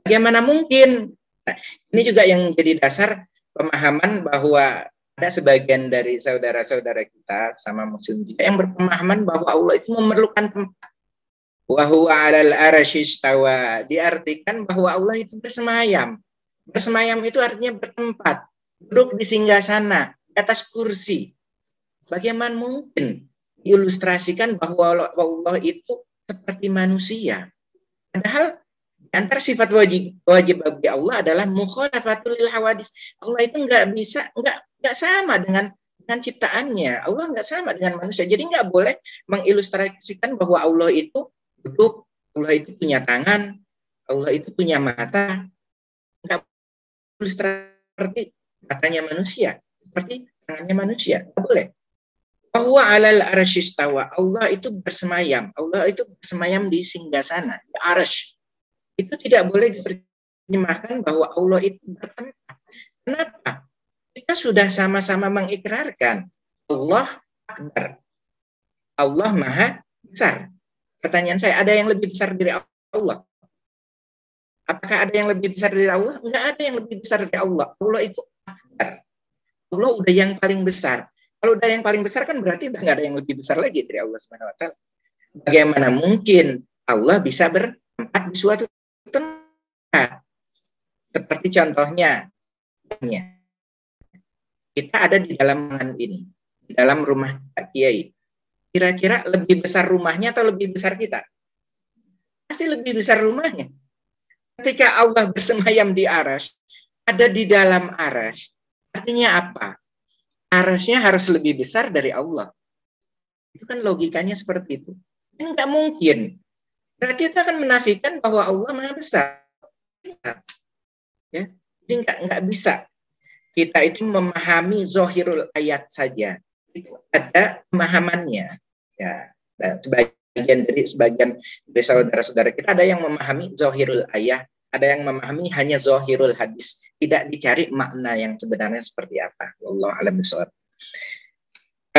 Bagaimana mungkin? Nah, ini juga yang menjadi dasar pemahaman bahwa ada sebagian dari saudara-saudara kita sama muslim juga yang berpemahaman bahwa Allah itu memerlukan tempat. Wa huwa 'alal arsy istawa, diartikan bahwa Allah itu bersemayam. Bersemayam itu artinya bertempat, duduk di singgasana, di atas kursi. Bagaimana mungkin diilustrasikan bahwa Allah itu seperti manusia? Padahal antara sifat wajib bagi Allah adalah mukhalafatul lil hawadis. Allah itu nggak sama dengan ciptaannya. Allah nggak sama dengan manusia. Jadi nggak boleh mengilustrasikan bahwa Allah itu duduk, Allah itu punya tangan, Allah itu punya mata. Nggak boleh seperti matanya manusia, seperti tangannya manusia. Nggak boleh. Bahwa alal arsy istawa, Allah itu bersemayam. Allah itu bersemayam di singgasana, di arsy. Itu tidak boleh diterjemahkan bahwa Allah itu bertempat. Kenapa? Kita sudah sama-sama mengikrarkan Allah Akbar. Allah Maha Besar. Pertanyaan saya, ada yang lebih besar dari Allah? Apakah ada yang lebih besar dari Allah? Enggak ada yang lebih besar dari Allah. Allah itu Akbar. Allah udah yang paling besar. Kalau udah yang paling besar kan berarti udah nggak ada yang lebih besar lagi dari Allah Subhanahu wa taala. Bagaimana mungkin Allah bisa bertempat di suatu tempat? Seperti contohnya, kita ada di dalam ruangan ini, di dalam rumah Pak Kiai. Kira-kira lebih besar rumahnya atau lebih besar kita? Pasti lebih besar rumahnya. Ketika Allah bersemayam di arsy, ada di dalam arsy, artinya apa? Arsy-nya harus lebih besar dari Allah. Itu kan logikanya seperti itu. Ini nggak mungkin. Berarti itu akan menafikan bahwa Allah Maha Besar. Ya, jadi nggak bisa. Kita itu memahami zahirul ayat saja. Itu ada pemahamannya. Ya, dan sebagian dari saudara-saudara kita ada yang memahami zahirul ayat, ada yang memahami hanya zahirul hadis, tidak dicari makna yang sebenarnya seperti apa. Wallahu a'lam bishawab.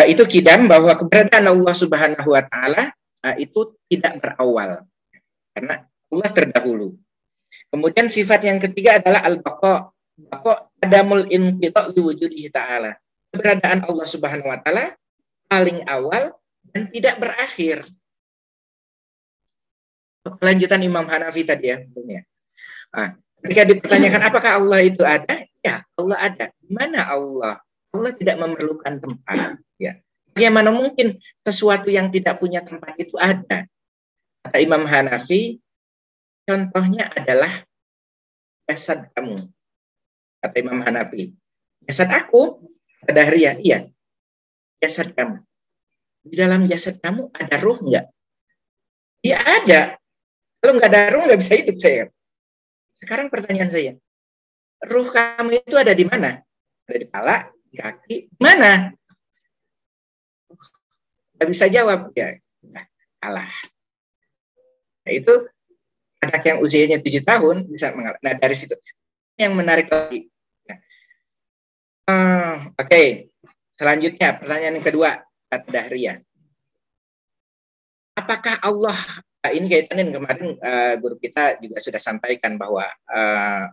Itu kidam bahwa keberadaan Allah Subhanahu wa taala itu tidak berawal karena Allah terdahulu. Kemudian sifat yang ketiga adalah al-baqa. Baqa adamul inqita' li wujudihi ta'ala. Keberadaan Allah Subhanahu wa taala paling awal dan tidak berakhir. Kelanjutan Imam Hanafi tadi ya. Ketika dipertanyakan apakah Allah itu ada? Ya, Allah ada. Di mana Allah? Allah tidak memerlukan tempat. Ya. Bagaimana mungkin sesuatu yang tidak punya tempat itu ada? Kata Imam Hanafi, contohnya adalah jasad kamu. Kata Imam Hanafi, jasad aku, kata Dahriyah, iya, jasad kamu. Di dalam jasad kamu ada ruh nggak? Iya ada. Kalau nggak ada ruh nggak bisa hidup saya. Sekarang pertanyaan saya, ruh kamu itu ada di mana? Ada di kepala, di kaki, di mana? Nggak bisa jawab ya, kalah. Nah, itu anak yang usianya 7 tahun bisa mengalah. Nah dari situ yang menarik lagi. Oke. Selanjutnya pertanyaan yang kedua, kata Dahriyah. Apakah Allah, ini kaitannya kemarin guru kita juga sudah sampaikan bahwa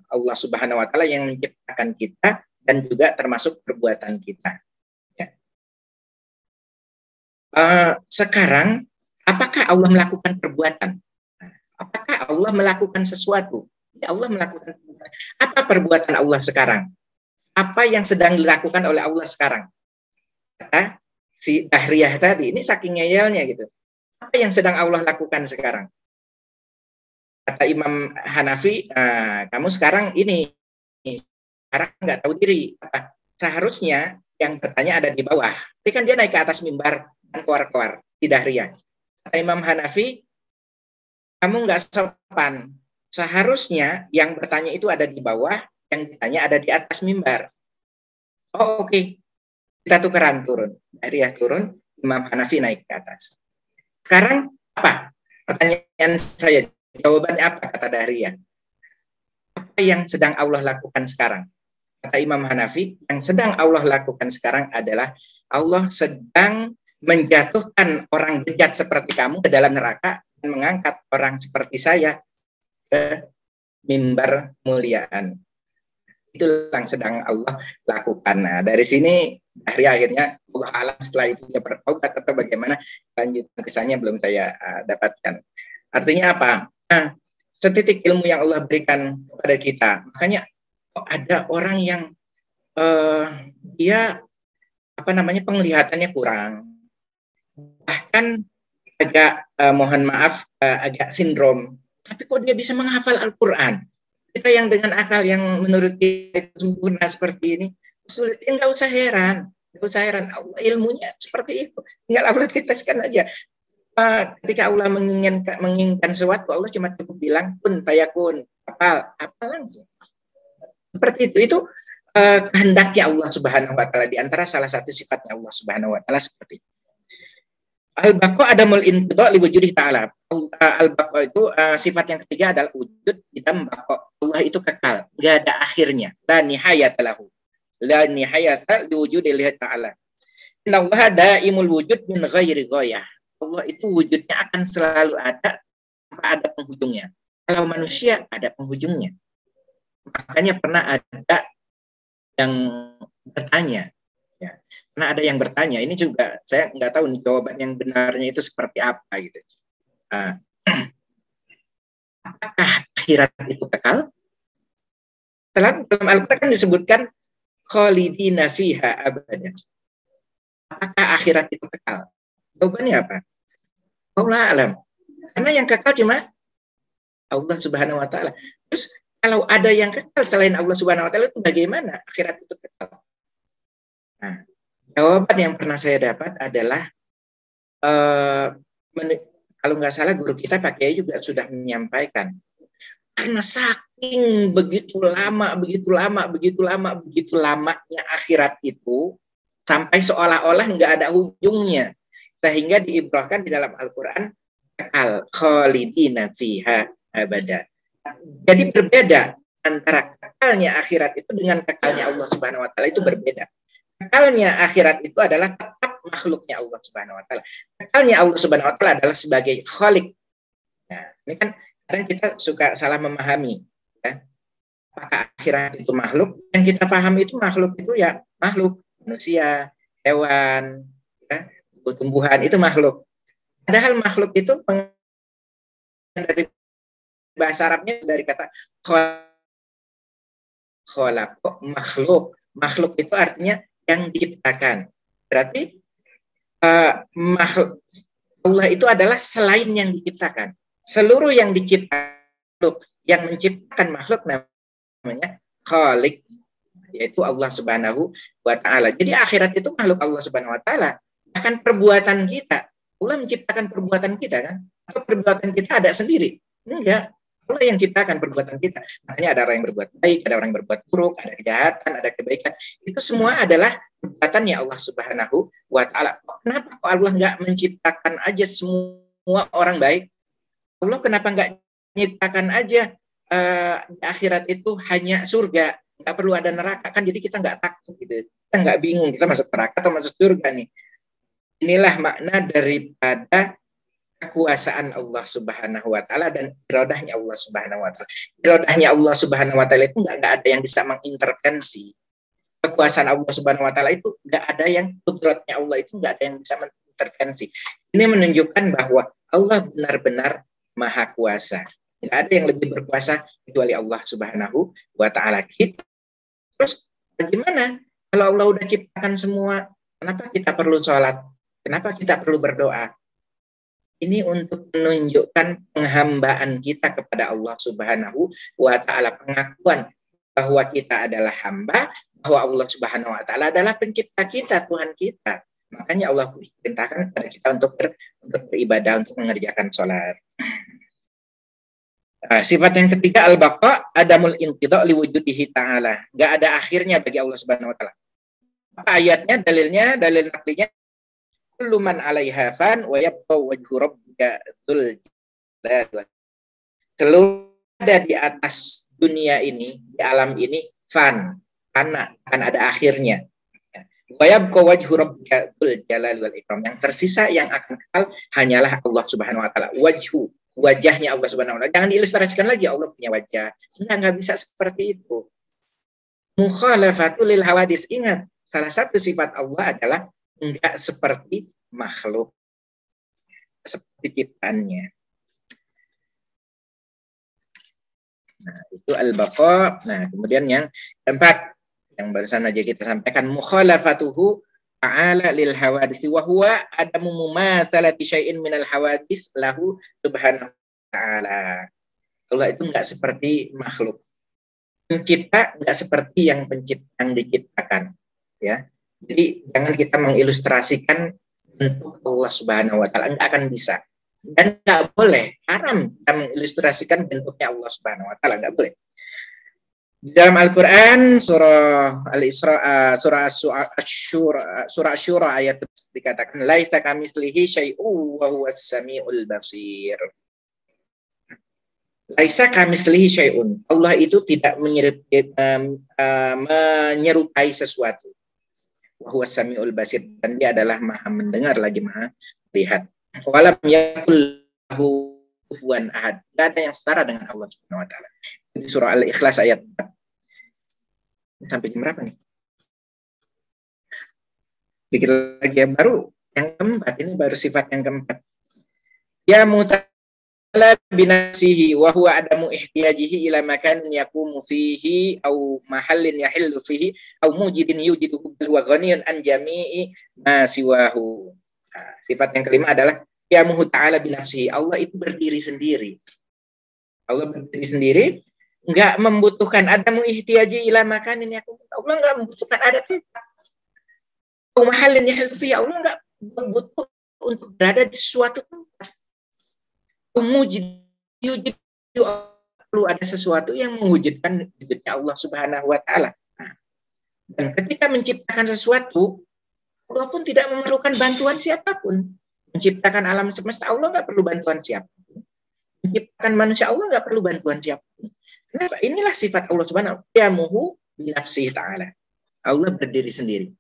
Allah Subhanahu Wa Taala yang menciptakan kita dan juga termasuk perbuatan kita. Ya. Sekarang, apakah Allah melakukan perbuatan? Apakah Allah melakukan sesuatu? Ya, Allah melakukan perbuatan. Apa perbuatan Allah sekarang? Apa yang sedang dilakukan oleh Allah sekarang? Kata si Dahriyah tadi, ini saking ngeyelnya gitu. Apa yang sedang Allah lakukan sekarang? Kata Imam Hanafi, kamu sekarang ini sekarang nggak tahu diri. Seharusnya yang bertanya ada di bawah. Tapi kan dia naik ke atas mimbar dan keluar-keluar di Dahriyah. Kata Imam Hanafi, kamu nggak sopan. Seharusnya yang bertanya itu ada di bawah, yang ditanya ada di atas mimbar. Oh oke. Kita tukeran turun. Dahriyah turun, Imam Hanafi naik ke atas. Sekarang apa? Pertanyaan saya, jawabannya apa kata Dahriyah? Apa yang sedang Allah lakukan sekarang? Kata Imam Hanafi, yang sedang Allah lakukan sekarang adalah Allah sedang menjatuhkan orang bejat seperti kamu ke dalam neraka dan mengangkat orang seperti saya ke mimbar kemuliaan. Itu yang sedang Allah lakukan. Nah, dari sini akhirnya Allah alam setelah itu dia bertaubat atau bagaimana lanjutan kisahnya belum saya dapatkan. Artinya apa? Nah, setitik ilmu yang Allah berikan kepada kita. Makanya ada orang yang dia penglihatannya kurang, bahkan agak mohon maaf agak sindrom. Tapi kok dia bisa menghafal Al-Quran? Kita yang dengan akal yang menurut kita sempurna seperti ini, sulit. Nggak usah heran. Nggak usah heran. Allah ilmunya seperti itu. Tinggal Allah teteskan aja. Ketika Allah menginginkan sesuatu, Allah cuma cukup bilang, kun fayakun. Apa langsung. Seperti itu. Itu kehendaknya Allah Subhanahu Wa Taala. Di antara salah satu sifatnya Allah Subhanahu Wa Taala seperti itu. Al-baqa adamul inqidha li wujudi ta'ala. Al-baqa itu sifat yang ketiga adalah wujud idam baqa. Allah itu kekal, enggak ada akhirnya. La nihayata lahu. La nihayata li wujudi ta'ala. Inna Allah daimul wujud min ghairi ghayah. Allah itu wujudnya akan selalu ada tanpa ada penghujungnya. Kalau manusia ada penghujungnya. Makanya pernah ada yang bertanya, ya. Karena ada yang bertanya, ini juga saya nggak tahu nih jawaban yang benarnya itu seperti apa gitu. Apakah akhirat itu kekal? Dalam Al-Quran kan disebutkan khalidina fiha abadan. Apakah akhirat itu kekal? Jawabannya apa? Allah alam. Karena yang kekal cuma Allah Subhanahu Wa Taala. Terus kalau ada yang kekal selain Allah Subhanahu Wa Taala itu bagaimana akhirat itu kekal? Nah, jawaban yang pernah saya dapat adalah kalau nggak salah guru kita Pak Kiai juga sudah menyampaikan, karena saking begitu lamanya akhirat itu sampai seolah-olah nggak ada ujungnya, sehingga diibrahkan di dalam Al-Quran al-khalidina fiha abada. Jadi berbeda antara kekalnya akhirat itu dengan kekalnya Allah Subhanahu Wa Taala, itu berbeda. Kekalnya akhirat itu adalah tetap makhluknya Allah Subhanahu Wa Taala. Kekalnya Allah Subhanahu Wa Taala adalah sebagai khalik. Nah, ini kan kadang kita suka salah memahami, ya. Apakah akhirat itu makhluk? Yang kita paham itu makhluk itu ya makhluk manusia, hewan, ya, tumbuhan itu makhluk. Padahal makhluk itu dari bahasa Arabnya dari kata khalaq, makhluk. Makhluk itu artinya yang diciptakan. Berarti makhluk Allah itu adalah selain yang diciptakan. Seluruh yang diciptakan, yang menciptakan makhluk namanya Khalik, yaitu Allah Subhanahu wa Ta'ala. Jadi akhirat itu makhluk Allah Subhanahu wa Ta'ala. Bahkan perbuatan kita, Allah menciptakan perbuatan kita kan? Atau perbuatan kita ada sendiri? Enggak. Allah yang ciptakan perbuatan kita. Makanya ada orang yang berbuat baik, ada orang yang berbuat buruk, ada kejahatan, ada kebaikan. Itu semua adalah perbuatannya Allah Subhanahu wa Ta'ala. Kenapa kok Allah nggak menciptakan aja semua orang baik? Allah kenapa nggak menciptakan aja di akhirat itu hanya surga, nggak perlu ada neraka kan? Jadi kita nggak takut gitu, kita nggak bingung kita masuk neraka atau masuk surga nih. Inilah makna daripada kekuasaan Allah Subhanahu wa Ta'ala dan iradahnya Allah Subhanahu wa Ta'ala. Iradahnya Allah Subhanahu wa Ta'ala itu nggak ada yang bisa mengintervensi. Kekuasaan Allah Subhanahu wa Ta'ala itu nggak ada yang, kudratnya Allah itu nggak ada yang bisa mengintervensi. Ini menunjukkan bahwa Allah benar-benar maha kuasa. Nggak ada yang lebih berkuasa kecuali Allah Subhanahu wa Ta'ala. Terus bagaimana kalau Allah udah ciptakan semua, kenapa kita perlu sholat? Kenapa kita perlu berdoa? Ini untuk menunjukkan penghambaan kita kepada Allah Subhanahu wa Ta'ala, pengakuan bahwa kita adalah hamba, bahwa Allah Subhanahu wa Ta'ala adalah pencipta kita, Tuhan kita. Makanya Allah perintahkan kepada kita untuk beribadah, untuk mengerjakan sholat. Sifat yang ketiga, al-baqa, adamul inqidha liwujudihi ta'ala. Nggak ada akhirnya bagi Allah Subhanahu wa Ta'ala. Apa ayatnya, dalilnya, dalil naklinya? Kullu man 'alaiha fan wa yabqa wajhu rabbika dzul jalali. Seluruh ada di atas dunia ini, di alam ini fan, fana, akan ada akhirnya. Wa yabqa wajhu rabbika dzul jalali wal ikram. Yang tersisa yang akan kekal hanyalah Allah Subhanahu wa Ta'ala. Wajhu, wajahnya Allah Subhanahu wa Ta'ala. Jangan diilustrasikan lagi Allah punya wajah. Enggak bisa seperti itu. Mukhalafatul lil hawadis. Ingat, salah satu sifat Allah adalah enggak seperti makhluk, seperti ciptaannya. Nah, itu al-baqa. Nah, kemudian yang keempat, yang barusan aja kita sampaikan, mukhalafatuhu ta'ala lil hawadis wa huwa adamu mumatsalati syai'in minal hawadis lahu subhanahu wa ta'ala. Allah itu enggak seperti makhluk. Pencipta enggak seperti yang diciptakan, ya. Jadi jangan kita mengilustrasikan bentuk Allah Subhanahu wa Ta'ala, enggak akan bisa. Dan enggak boleh, haram kita mengilustrasikan bentuknya Allah Subhanahu wa Ta'ala, enggak boleh. Di dalam Al-Qur'an surah Al-Isra, surah Asy-Syura ayat dikatakan laisa kamitslihi syai'un wa huwas samiul basir. Laisa kamitslihi syai'un. Allah itu tidak menyerupai sesuatu. Huwa samiul basir, dan dia adalah maha mendengar lagi maha lihat. Walam yakul lahu kufuwan ahad. Tidak ada yang setara dengan Allah Subhanahu wa Ta'ala. Di surah Al-Ikhlas ayat 4. Sampai jam berapa nih? Dikit lagi ya, baru yang keempat, ini baru sifat yang keempat. Ya muta binafsihi wa huwa adamu ihtiyajihi ila makan yaqumu fihi au mahallin yahillu fihi au mujidin yujiduhu wa ghaniyun an jami'i ma siwahu. Sifat yang kelima adalah qiyamuhu ta'ala binafsihi. Allah itu berdiri sendiri. Allah berdiri sendiri, enggak membutuhkan adamu ihtiyaji ila makanin yaqumu. Allah enggak membutuhkan ada tempat. Au mahallin yahillu fihi. Allah enggak butuh untuk berada di suatu tempat. Perlu ada sesuatu yang mewujudkan wujudnya Allah Subhanahu wa Ta'ala. Dan ketika menciptakan sesuatu, Allah pun tidak memerlukan bantuan siapapun. Menciptakan alam semesta, Allah nggak perlu bantuan siapapun. Menciptakan manusia, Allah nggak perlu bantuan siapapun. Kenapa? Inilah sifat Allah Subhanahu wa Ta'ala. Qiyamuhu binafsihi ta'ala. Allah berdiri sendiri.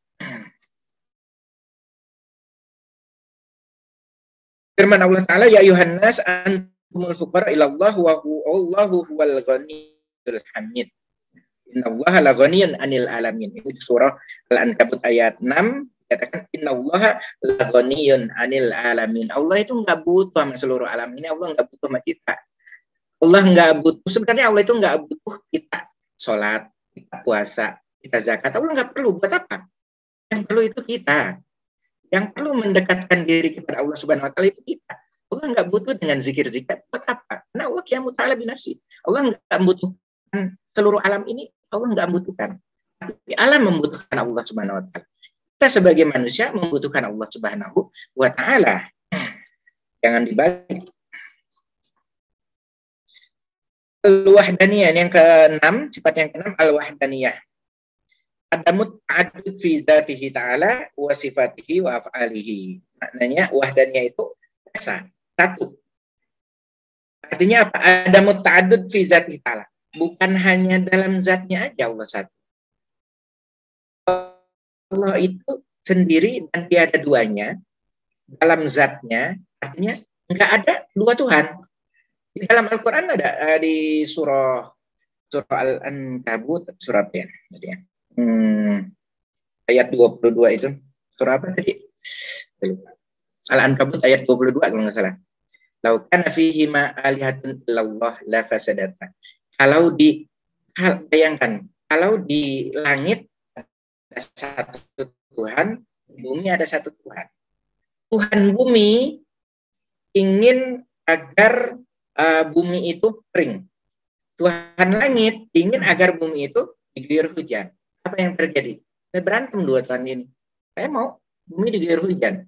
Firman Allah Ta'ala, ya ayuhan nas antumul fuqara ilallah wa Allahu huwal ghaniyul hamid. Innallaha la ghaniyun 'anil alamin. Ini di surah Al-Ankabut ayat 6 dikatakan innallaha la ghaniyun 'anil alamin. Allah itu enggak butuh sama seluruh alam ini, Allah enggak butuh sama kita. Allah enggak butuh, sebenarnya Allah itu enggak butuh kita salat, kita puasa, kita zakat. Allah enggak perlu, buat apa? Yang perlu itu kita. Yang perlu mendekatkan diri kepada Allah Subhanahu wa taala itu kita. Allah nggak butuh dengan zikir-zikir. Buat apa? Karena Allah qiyamu ta'ala binafsi. Allah nggak membutuhkan seluruh alam ini. Allah nggak membutuhkan. Tapi alam membutuhkan Allah Subhanahu wa taala. Kita sebagai manusia membutuhkan Allah Subhanahu wa taala. Jangan dibagi. Al-wahdaniyah yang keenam, sifat yang keenam al-wahdaniyah. Adamut ta'addud fi dzatihi ta'ala wa sifatihi wa af'alihi. Maknanya wahdaniyah itu esa, satu. Artinya apa? Adamut ta'addud fi dzatihi ta'ala. Bukan hanya dalam zatnya aja Allah satu. Allah itu sendiri dan tiada duanya dalam zatnya, artinya enggak ada dua Tuhan. Di dalam Al-Quran ada di surah Al-Ankabut, surah apa ya? Ayat 22 itu. Surah apa tadi? Al-Ankabut ayat 22 kalau nggak salah. Lau kana fihi ma alihatun illallah la fasadata. Bayangkan, kalau di langit ada satu Tuhan, di bumi ada satu Tuhan. Tuhan bumi ingin agar bumi itu kering. Tuhan langit ingin agar bumi itu diguyur hujan. Apa yang terjadi? Saya berantem dua Tuhan ini. Saya mau bumi diguyur hujan.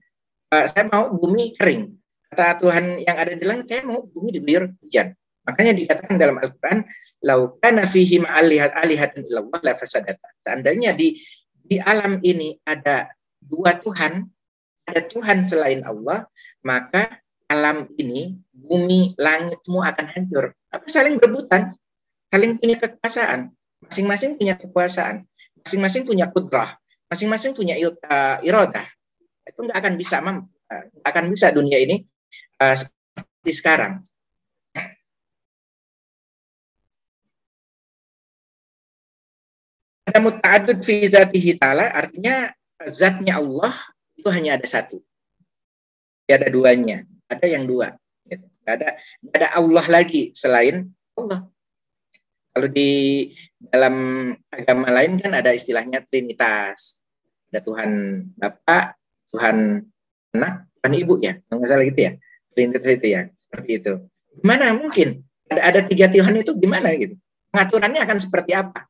Saya mau bumi kering. Kata Tuhan yang ada di langit, saya mau bumi diguyur hujan. Makanya dikatakan dalam Al-Quran, lau kana fihi ma'alihatun illallah la fasadata. Seandainya di alam ini ada dua Tuhan, ada Tuhan selain Allah, maka alam ini, bumi, langit semua akan hancur. Apa saling berebutan, saling punya kekuasaan, masing-masing punya kekuasaan, masing-masing punya kudrah, masing-masing punya iradah. Itu nggak akan bisa dunia ini seperti sekarang. Ada muta'addud fi dzatihi ta'ala, artinya zatnya Allah itu hanya ada satu. Tidak ada duanya. Ada yang dua. Tidak ada Allah lagi selain Allah. Kalau di dalam agama lain kan ada istilahnya Trinitas. Ada Tuhan Bapa, Tuhan Anak, Tuhan Ibu ya. Nggak salah gitu ya. Trinitas itu ya. Seperti itu. Gimana mungkin? Ada tiga Tuhan itu gimana gitu? Pengaturannya akan seperti apa?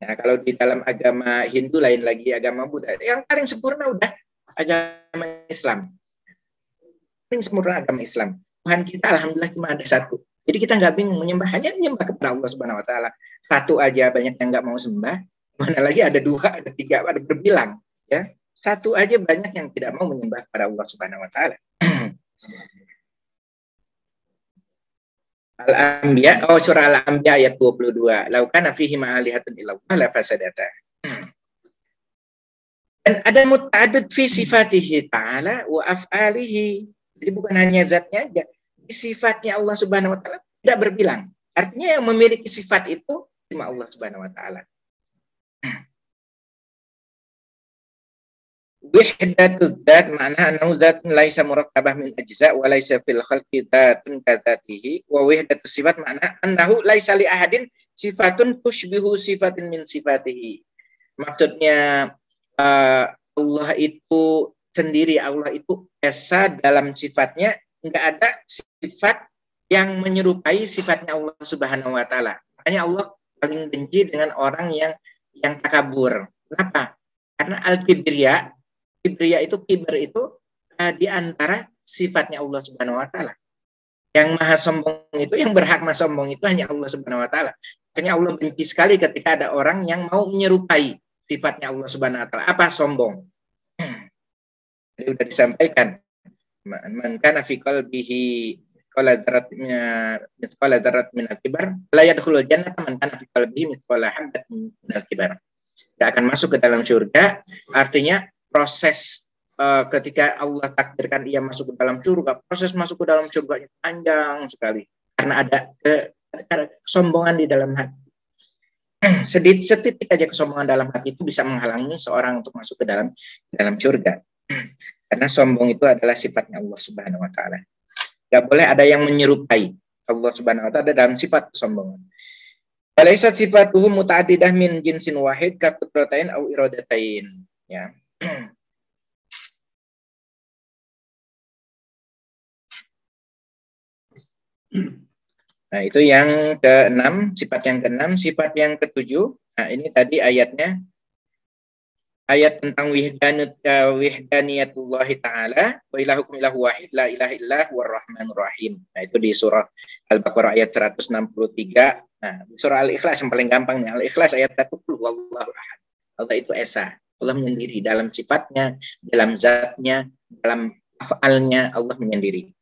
Nah, kalau di dalam agama Hindu lain lagi, agama Buddha. Yang paling sempurna udah agama Islam. Paling sempurna agama Islam. Tuhan kita alhamdulillah cuma ada satu. Jadi kita nggak bingung menyembah, hanya menyembah kepada Allah Subhanahu wa taala. Satu aja banyak yang nggak mau sembah, mana lagi ada dua, ada tiga, ada berbilang, ya. Satu aja banyak yang tidak mau menyembah kepada Allah Subhanahu wa taala. Al-Anbiya, surah Al-Anbiya ayat 22. Lau kana fihi ma'alihatun illallah la fasadata. Dan ada muta'addud fi sifatihi ta'ala wa af'alihi. Jadi bukan hanya zatnya aja, sifatnya Allah Subhanahu wa taala tidak berbilang. Artinya yang memiliki sifat itu cuma Allah Subhanahu wa taala. Wahdatul dzat ma'na annahu dzatun laisa murakkabah min ajza wa laisa fil khalqi dzatun kadzatihi wa wahdatus sifat ma'na annahu laisa li ahadin sifatun tushbihu sifatin min sifatihi. Maksudnya Allah itu sendiri, Allah itu esa dalam sifatnya, enggak ada sifat yang menyerupai sifatnya Allah Subhanahu wa taala. Makanya Allah paling benci dengan orang yang takabur. Kenapa? Karena al-kibriya kiber itu di antara sifatnya Allah Subhanahu wa taala. Yang maha sombong itu, yang berhak maha sombong itu hanya Allah Subhanahu wa taala. Makanya Allah benci sekali ketika ada orang yang mau menyerupai sifatnya Allah Subhanahu wa taala. Apa? Sombong. Jadi sudah disampaikan. Man kana fi qalbihi mithqala dzarrat min al-kibar la yadkhulul jannata man kana fi qalbihi mithqala habatin min al-kibar. Tidak akan masuk ke dalam surga. Artinya proses ketika Allah takdirkan ia masuk ke dalam surga, proses masuk ke dalam surga panjang sekali karena ada kesombongan di dalam hati. Setitik aja kesombongan dalam hati itu bisa menghalangi seorang untuk masuk ke dalam surga. Karena sombong itu adalah sifatnya Allah Subhanahu wa taala. Enggak boleh ada yang menyerupai Allah Subhanahu wa taala dalam sifat kesombongan. Walaisa sifatuhu muta'addidah min jinsin wahid ka qudratain au iradatain. ya. Nah, itu yang keenam, sifat yang keenam. Sifat yang ketujuh, nah ini tadi ayatnya, ayat tentang wahdaniyatullahi ta'ala, wa ilahukum ilahu wahid, la ilaha illah warrahmanur rahim. Nah, itu di surah Al-Baqarah ayat 163. Nah, di surah Al-Ikhlas yang paling gampang nih. Al-Ikhlas ayat 1, wallahu ahad. Allah itu esa. Allah menyendiri dalam sifatnya, dalam zatnya, dalam afalnya, Allah menyendiri.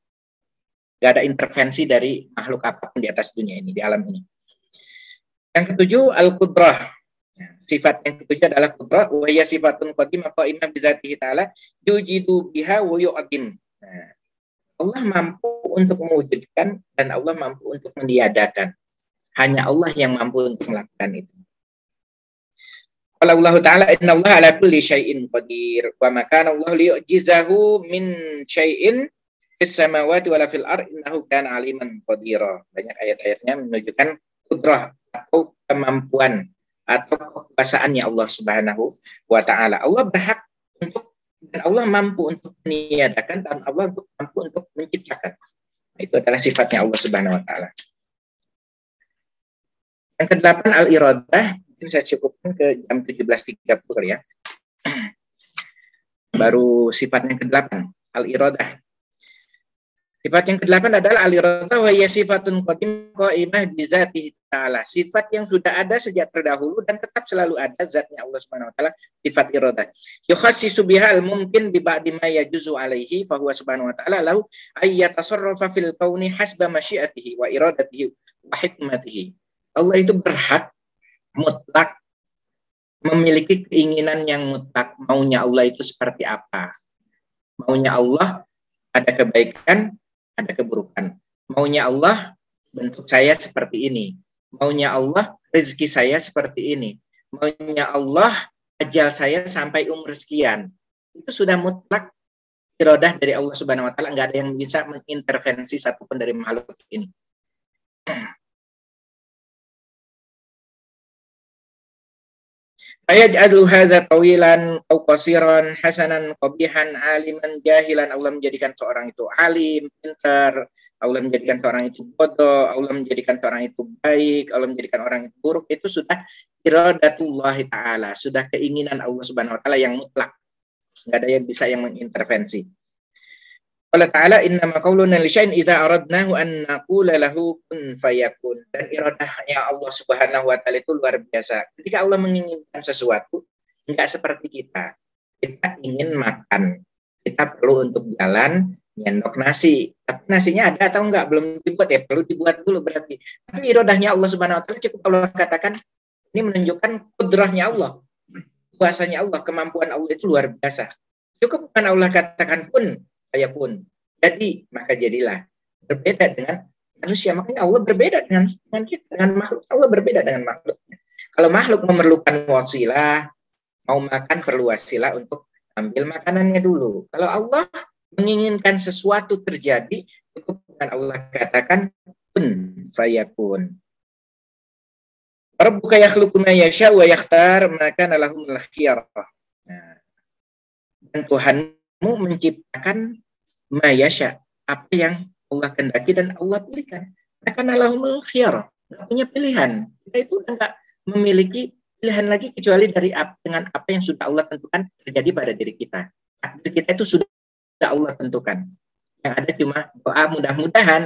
Gak ada intervensi dari makhluk apapun di atas dunia ini, di alam ini. Yang ketujuh, al-qudrah. Sifat yang ketujuh adalah qudrah. Wa hiya sifatun qadimah qa'imah bi dzatihi ta'ala yujidu biha wa yu'adim. Nah, Allah mampu untuk mewujudkan dan Allah mampu untuk meniadakan. Hanya Allah yang mampu untuk melakukan itu. Qala Allah Ta'ala inna Allah ala kulli syai'in qadir wa ma kana Allah liyu'jizahu min syai'in fis samawati wala fil ardh innahu kana aliman qadira. Banyak ayat-ayatnya menunjukkan qudrah atau kemampuan atau kekuasaannya Allah Subhanahu wa Ta'ala. Allah berhak untuk dan Allah mampu untuk meniadakan dan Allah mampu untuk menciptakan. Nah, itu adalah sifatnya Allah Subhanahu wa Ta'ala. Yang kedelapan al-iradah, mungkin saya cukupkan ke jam 17.30 kali ya. Baru sifat yang kedelapan, al-iradah. Sifat yang kedelapan adalah al-iradah wa hiya sifatun qadimah bi dzatihi ta'ala. Sifat yang sudah ada sejak terdahulu dan tetap selalu ada zatnya Allah Subhanahu wa taala, sifat iradah. Yukhassisu biha al-mumkin bi ba'di ma yajuzu alaihi fa huwa subhanahu wa ta'ala lahu ay yatasarrafa fil kauni hasba masyiatihi wa iradatihi wa hikmatihi. Allah itu berhak mutlak memiliki keinginan yang mutlak. Maunya Allah itu seperti apa? Maunya Allah ada kebaikan, ada keburukan. Maunya Allah bentuk saya seperti ini. Maunya Allah rezeki saya seperti ini. Maunya Allah ajal saya sampai umur sekian. Itu sudah mutlak iradah dari Allah Subhanahu wa taala, enggak ada yang bisa mengintervensi satupun dari makhluk ini. Ayaj'alu hadza tawilan aw qasiran hasanan qabihan aliman jahilan. Allah menjadikan seorang itu alim, pintar. Allah menjadikan seorang itu bodoh. Allah menjadikan seorang itu baik. Allah menjadikan orang itu buruk. Itu sudah iradatullah ta'ala. Sudah keinginan Allah Subhanahu wa taala yang mutlak. Enggak ada yang bisa yang mengintervensi. Allah Ta'ala innama qauluna li syai'in idza aradnahu an naqula lahu kun fayakun. Dan iradahnya Allah Subhanahu wa taala itu luar biasa. Ketika Allah menginginkan sesuatu, enggak seperti kita. Kita ingin makan. Kita perlu untuk jalan nyendok nasi. Tapi nasinya ada atau enggak? Belum dibuat ya, perlu dibuat dulu berarti. Tapi iradahnya Allah Subhanahu wa taala cukup Allah katakan ini menunjukkan kudrahnya Allah. Kuasanya Allah, kemampuan Allah itu luar biasa. Cukup kan Allah katakan pun pun. Jadi maka jadilah. Berbeda dengan manusia. Makanya Allah berbeda dengan kita, dengan makhluk. Allah berbeda dengan makhluknya. Kalau makhluk memerlukan wasilah, mau makan perlu wasilah untuk ambil makanannya dulu. Kalau Allah menginginkan sesuatu terjadi, cukup dengan Allah katakan kun fayakun. Rabbuka yakhluqu ma yasha wa yakhtar maka lahumul khiyarah. Dan Tuhanmu menciptakan mayasya, apa yang Allah kehendaki dan Allah pilihkan. Maka lahumul khiyarah, nggak punya pilihan. Kita itu nggak memiliki pilihan lagi kecuali dari dengan apa yang sudah Allah tentukan terjadi pada diri kita. Takdir kita itu sudah Allah tentukan. Yang ada cuma doa mudah-mudahan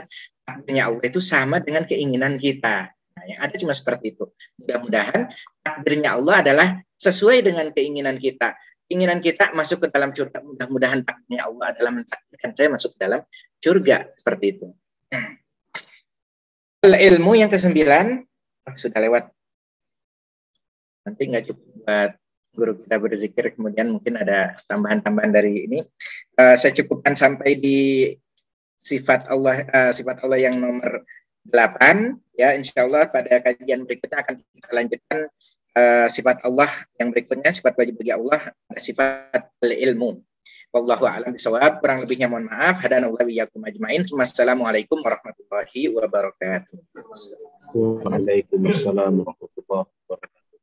takdirnya Allah itu sama dengan keinginan kita. Nah, yang ada cuma seperti itu. Mudah-mudahan takdirnya Allah adalah sesuai dengan keinginan kita. Keinginan kita masuk ke dalam surga. Mudah-mudahan takdirnya Allah adalah mentakdirkan saya masuk ke dalam surga. Seperti itu. Ilmu yang ke-9 sudah lewat. Nanti nggak cukup buat guru kita berzikir. Kemudian mungkin ada tambahan-tambahan dari ini. Saya cukupkan sampai di sifat Allah yang nomor 8. Ya, insya Allah pada kajian berikutnya akan kita lanjutkan sifat Allah yang berikutnya, sifat wajib bagi Allah, sifat ilmu. Wallahu a'lam bishawab. Kurang lebihnya mohon maaf. Hadanallahu wa iyyakum ajmain. Wassalamualaikum warahmatullahi wabarakatuh. Waalaikumsalam warahmatullahi wabarakatuh.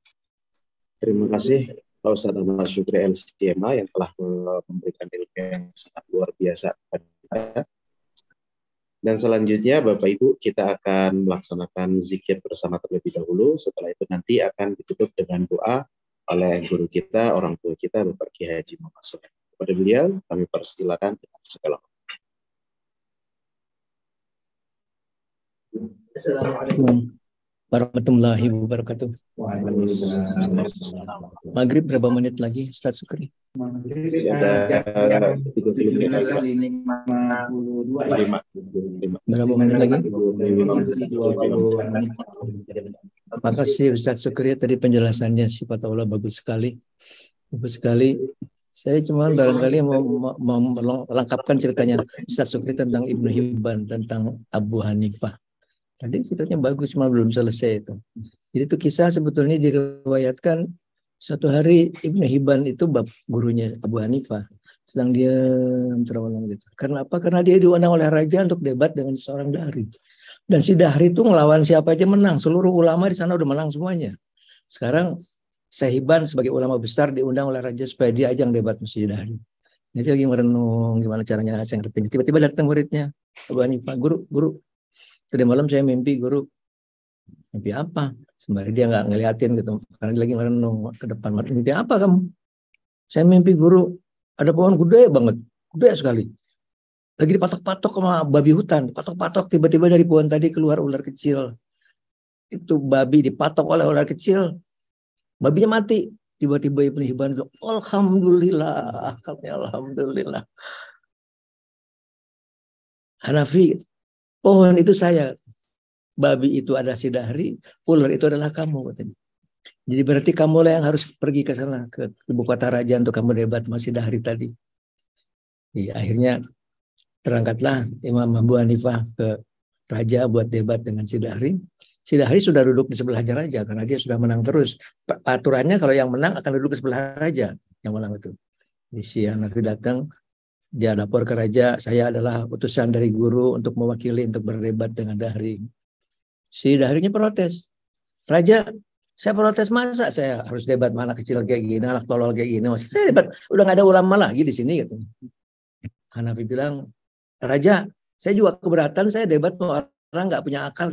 Terima kasih Pak Ustaz Ahmad Syukri LCMA yang telah memberikan ilmu yang sangat luar biasa kepada kita. Dan selanjutnya Bapak Ibu kita akan melaksanakan zikir bersama terlebih dahulu. Setelah itu nanti akan ditutup dengan doa oleh guru kita, orang tua kita, Bapak Kiai Haji Muhammad Soeh. Kepada beliau kami persilakan dengan segala hormat. Assalamualaikum warahmatullahi wabarakatuh. Maghrib berapa menit lagi, Ustaz Syukri? Ada 35 Berapa menit lagi? 20 menit. Makasih Ustaz Syukri, tadi penjelasannya sifat Allah bagus sekali. Bagus sekali. Saya cuma barangkali mau melengkapkan ceritanya Ustaz Syukri tentang Ibnu Hibban, tentang Abu Hanifah. Tadi ceritanya bagus, cuma belum selesai itu. Jadi itu kisah sebetulnya diriwayatkan suatu hari Ibnu Hibban itu bab gurunya Abu Hanifah sedang dia terawang gitu. Karena apa? Karena dia diundang oleh raja untuk debat dengan seorang dahri. Dan si dahri itu ngelawan siapa aja menang. Seluruh ulama di sana udah menang semuanya. Sekarang Syekh Hibban sebagai ulama besar diundang oleh raja supaya dia ajang debat sama si dahri. Jadi lagi merenung gimana caranya saya ngerti. Tiba-tiba datang muridnya Abu Hanifah, guru. Tadi malam saya mimpi guru. Mimpi apa? Sembari dia nggak ngeliatin gitu. Karena dia lagi merenung ke depan. Mimpi apa kamu? Saya mimpi guru. Ada pohon gede banget. Gede sekali. Lagi dipatok-patok sama babi hutan. Patok-patok. Tiba-tiba dari pohon tadi keluar ular kecil. Itu babi dipatok oleh ular kecil. Babinya mati. Tiba-tiba Ibnu Hibban bilang, Alhamdulillah. Alhamdulillah. Hanafi, pohon itu saya. Babi itu ada si dahri, ular itu adalah kamu katanya. Jadi berarti kamu lah yang harus pergi ke sana ke ibu kota raja untuk kamu debat masih dahri tadi. Jadi, akhirnya terangkatlah Imam Abu Hanifah ke raja buat debat dengan si dahri. Si dahri sudah duduk di sebelahnya raja karena dia sudah menang terus. Aturannya kalau yang menang akan duduk di sebelah raja yang menang itu. Jadi si Hanafi datang, dia lapor ke raja, saya adalah utusan dari guru untuk mewakili untuk berdebat dengan dahri. Si dahrinya protes. Raja, saya protes, masa saya harus debat mana kecil kayak gini, anak tolol kayak gini. Masa saya debat, udah gak ada ulama lagi di sini. Gitu. Hanafi bilang, Raja, saya juga keberatan saya debat sama orang gak punya akal.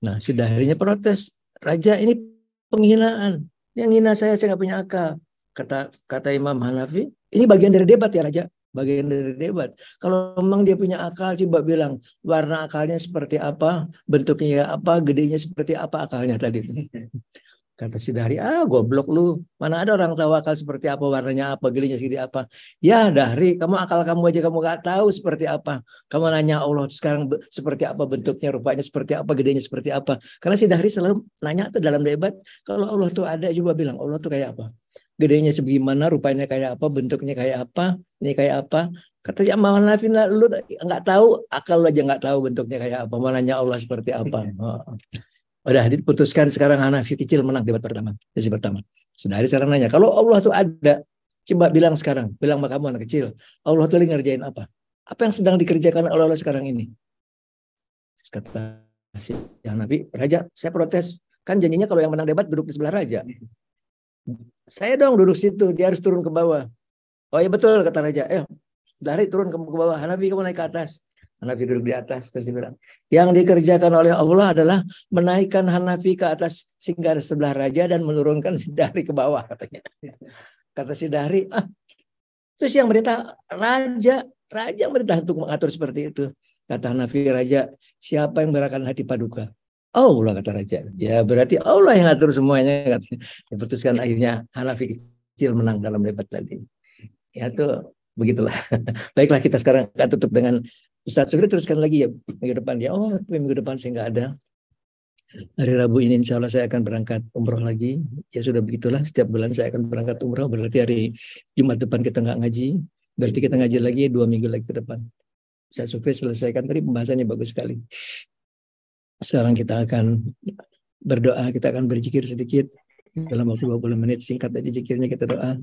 Nah, si dahrinya protes. Raja, ini penghinaan. Yang hina saya gak punya akal. Kata Imam Hanafi, ini bagian dari debat ya Raja. Bagian dari debat. Kalau memang dia punya akal, coba bilang warna akalnya seperti apa, bentuknya apa, gedenya seperti apa akalnya tadi. Kata si Dahri, goblok lu. Mana ada orang tahu akal seperti apa, warnanya apa, gedenya seperti apa. Ya Dahri, kamu akal kamu aja kamu gak tahu seperti apa. Kamu nanya Allah sekarang seperti apa bentuknya, rupanya seperti apa, gedenya seperti apa. Karena si Dahri selalu nanya tuh dalam debat, kalau Allah tuh ada, coba bilang Allah tuh kayak apa. Gedenya sebagaimana, rupanya kayak apa, bentuknya kayak apa, ini kayak apa. Katanya Imam Hanafi, lu nggak tahu, akal lu aja nggak tahu bentuknya kayak apa. Mau nanya Allah seperti apa. Udah diputuskan sekarang Hanafi kecil menang debat pertama. Sesi pertama. Sudah hari sekarang nanya, kalau Allah tuh ada, coba bilang sekarang, bilang sama kamu anak kecil, Allah tuh lagi ngerjain apa? Apa yang sedang dikerjakan oleh Allah sekarang ini? Kata si Hanafi, Raja, saya protes. Kan janjinya kalau yang menang debat duduk di sebelah Raja. Saya dong duduk situ, dia harus turun ke bawah. Oh iya betul, kata Raja. Dari turun ke bawah, Hanafi kamu naik ke atas. Hanafi duduk di atas, terus dia bilang, yang dikerjakan oleh Allah adalah menaikkan Hanafi ke atas singgah sebelah raja dan menurunkan si Dahri ke bawah, katanya. Kata si Dahri, terus yang merintah raja yang merintah untuk mengatur seperti itu. Kata Hanafi, Raja, siapa yang menggerakkan hati paduka? Allah, kata Raja. Ya berarti Allah yang ngatur semuanya, katanya. Diputuskan akhirnya Hanafi kecil menang dalam debat tadi. Ya tuh begitulah. Baiklah, kita sekarang akan tutup dengan Ustaz Syukri, teruskan lagi ya minggu depan ya. Minggu depan saya nggak ada. Hari Rabu ini insya Allah saya akan berangkat umroh lagi. Ya sudah begitulah, setiap bulan saya akan berangkat umroh. Berarti hari Jumat depan kita nggak ngaji. Berarti kita ngaji lagi 2 minggu lagi ke depan. Ustaz Syukri selesaikan tadi pembahasannya bagus sekali. Sekarang kita akan berdoa, kita akan berzikir sedikit. Dalam waktu 20 menit, singkat aja zikirnya, kita doa.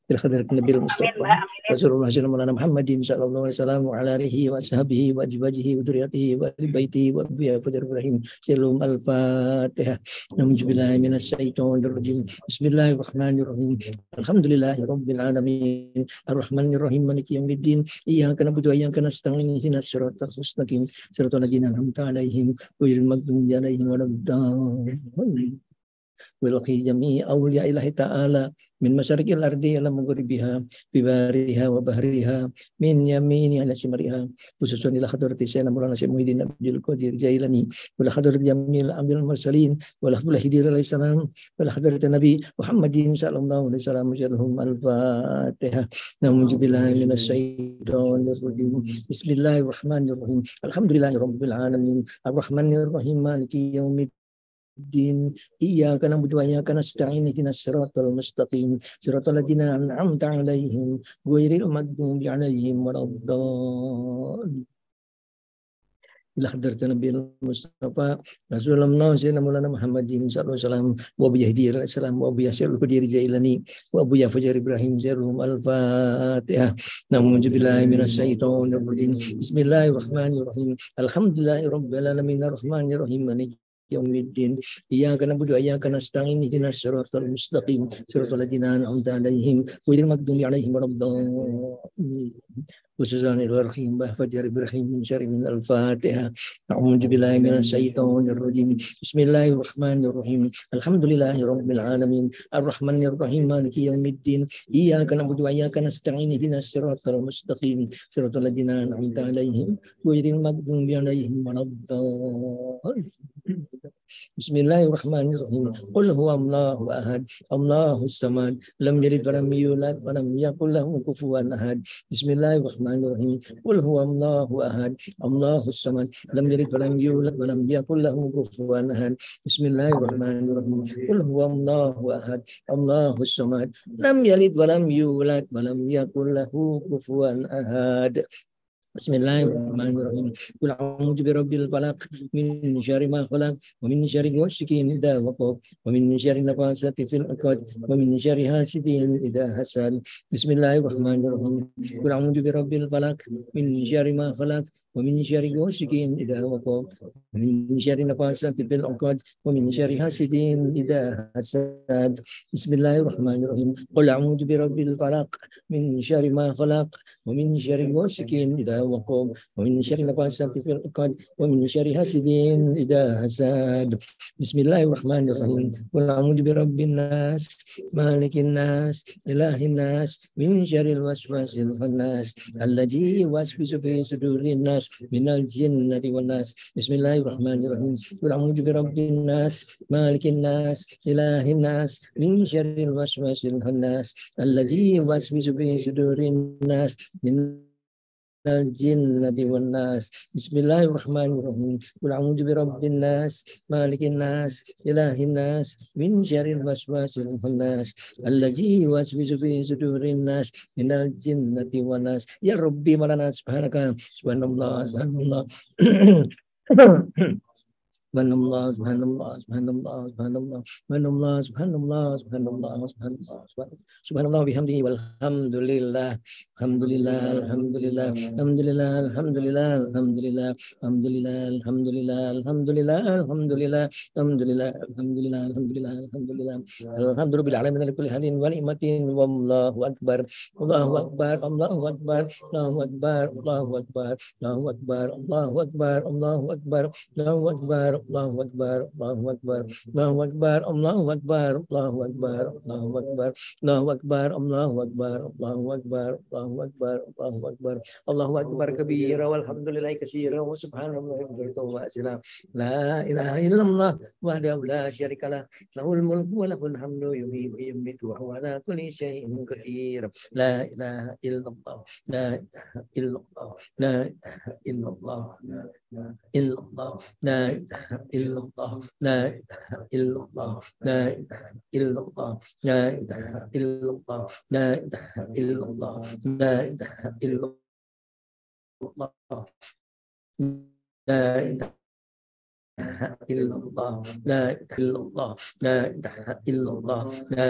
ila hadratin Nabil Mustafa Rasulullah sallallahu Muhammadin sallallahu alaihi wasallam wa ala alihi wa ashabihi wa azwajihi wa dzurriyyatihi wa ahli baitihi wa bi Ibrahim. Shalom al-Fatihah. Nauzubillahi minasyaitonir rajim. Bismillahirrahmanirrahim. Alhamdulillahi rabbil alamin. Arrahmanir rahim. Maliki yaumiddin. Iyyaka na'budu wa iyyaka nasta'in. Ihdinas siratal mustaqim. Siratal ladzina an'amta 'alaihim ghairil maghdubi 'alaihim waladdallin. Wilhi jami awliya ilahi ta'ala min masyarikil ardi ila maghribiha bibariha wa bahriha min yamini ala simariha khususun ila hadrati sayyidina Maulana Syekh Muhyiddin Abdul Qadir Jailani wala hadrati jamil ambil mursalin wala hadrati hidir alaihi salam wala hadrati Nabi Muhammadin sallallahu alaihi wasallam jallahum al-Fatihah. Na'udzubillahi minasyaitonir rajim. Bismillahirrahmanirrahim. Alhamdulillahirabbil alamin. Arrahmanir rahim. Maliki yaumiddin. Iyyaka na'budu wa iyyaka nasta'in. Ihdinas siratal mustaqim. Siratal ladzina an'amta 'alaihim ghairil maghdubi 'alaihim waladdallin. Ila hadratin Nabil Mustafa Rasulullah Sayyidina Maulana Muhammadin sallallahu alaihi wasallam wa bi Yahdi salam wa bi Yasir Qadir Jailani wa bi Fajar Ibrahim Jarum al-Fatihah. Na'udzubillahi minasyaitonir rajim. Bismillahirrahmanirrahim. Alhamdulillahirabbil alamin arrahmanir rahim maliki yaumiddin. Iyyaka na'budu wa iyyaka nasta'in. Ihdinas siratal mustaqim. Siratal ladzina an'amta 'alaihim ghairil maghdubi 'alaihim waladdallin. Khususan Ibrahim Fajar Ibrahim min syarri al-Fatihah. A'udzubillahi minasyaitonir rajim. Bismillahirrahmanirrahim. Alhamdulillahirabbil alamin. Arrahmanir rahim. Maliki yaumiddin. Iyyaka na'budu wa iyyaka nasta'in. Ihdinas siratal mustaqim. Siratal ladzina an'amta 'alaihim ghairil maghdubi 'alaihim waladdallin. Bismillahirrahmanirrahim. Qul huwallahu ahad. Allahus samad. Lam yalid wa lam yulad wa lam yakul lahu kufuwan ahad. Bismillahirrahmanirrahim. Qul huwallahu ahad. Allahus samad. Lam yalid wa lam yulad wa lam yakul lahu kufuwan ahad. Bismillahirrahmanirrahim. Qul huwallahu ahad. Allahus samad. Lam yalid wa lam yulad wa lam yakul lahu kufuwan ahad. Bismillahirrahmanirrahim. Qul a'udzu birabbil falaq min syarri ma khalaq wa min syarri ghasiqin idza waqab wa min syarri nafasati fil 'uqad wa min syarri hasidin idza hasad. Bismillahirrahmanirrahim. Qul a'udzu birabbil falaq min syarri ma khalaq wa min syarri ghasiqin idza waqab wa min syarri nafasati fil 'uqad wa min syarri hasidin idza hasad. Bismillahirrahmanirrahim. Qul a'udzu birabbil falaq min syarri ma khalaq wa min syarri ghasiqin idza وقوم ومن شر النفاثات في العقد ومن شر حاسد إذا حسد. بسم الله الرحمن الرحيم. قل أعوذ برب الناس مالك الناس إله الناس من شر الوسواس الخناس الذي يوسوس في صدور الناس من الجنة والناس. بسم الله الرحمن الرحيم. قل أعوذ برب الناس مالك الناس إله الناس من شر الوسواس الخناس الذي يوسوس في صدور الناس من الجنة والناس. بسم الله الرحمن الرحيم. قل أعوذ برب الناس مالك الناس إله الناس من شر الوسواس الخناس الذي يوسوس في صدور الناس من الجنة والناس. يا ربي مولانا سبحانك سبحان الله سبحان الله Subhanallah, subhanallah, subhanallah, subhanallah, subhanallah, subhanallah, subhanallah, subhanallah, subhanallah, bihamdihi walhamdulillah, alhamdulillah, alhamdulillah, alhamdulillah, alhamdulillah, alhamdulillah, alhamdulillah, alhamdulillah, alhamdulillah, alhamdulillah, alhamdulillah, alhamdulillah, alhamdulillah, alhamdulillah, alhamdulillah, alamin ala kulli halin wa ni'matin wallahu akbar, Allahu akbar, Allahu akbar, Allahu akbar, Allahu akbar, Allahu akbar, Allahu akbar, Allahu akbar, Allahu akbar. Allahu Akbar, Allahu Akbar, Allahu Akbar, Allahu Akbar, Allahu Akbar, Allahu Akbar, Allahu Akbar, Allahu Akbar, Allahu Akbar, Allahu Akbar, Allahu Akbar, Allahu Akbar kabira walhamdulillahi katsira wa subhanallahi wa bihamdihi. La ilaha illallah wahdahu la syarikalah lahul mulku wa lahul hamdu yuhyi wa yumiitu wa huwa ala kulli syai'in qadir. La ilaha illallah, la ilaha illallah, la ilaha illallah, illallah, la ilaha illallah, la ilaha illallah, la ilaha illallah, la ilaha illallah, la ilaha illallah, la ilaha illallah, la ilaha illallah, la ilaha illallah, la ilaha illallah, la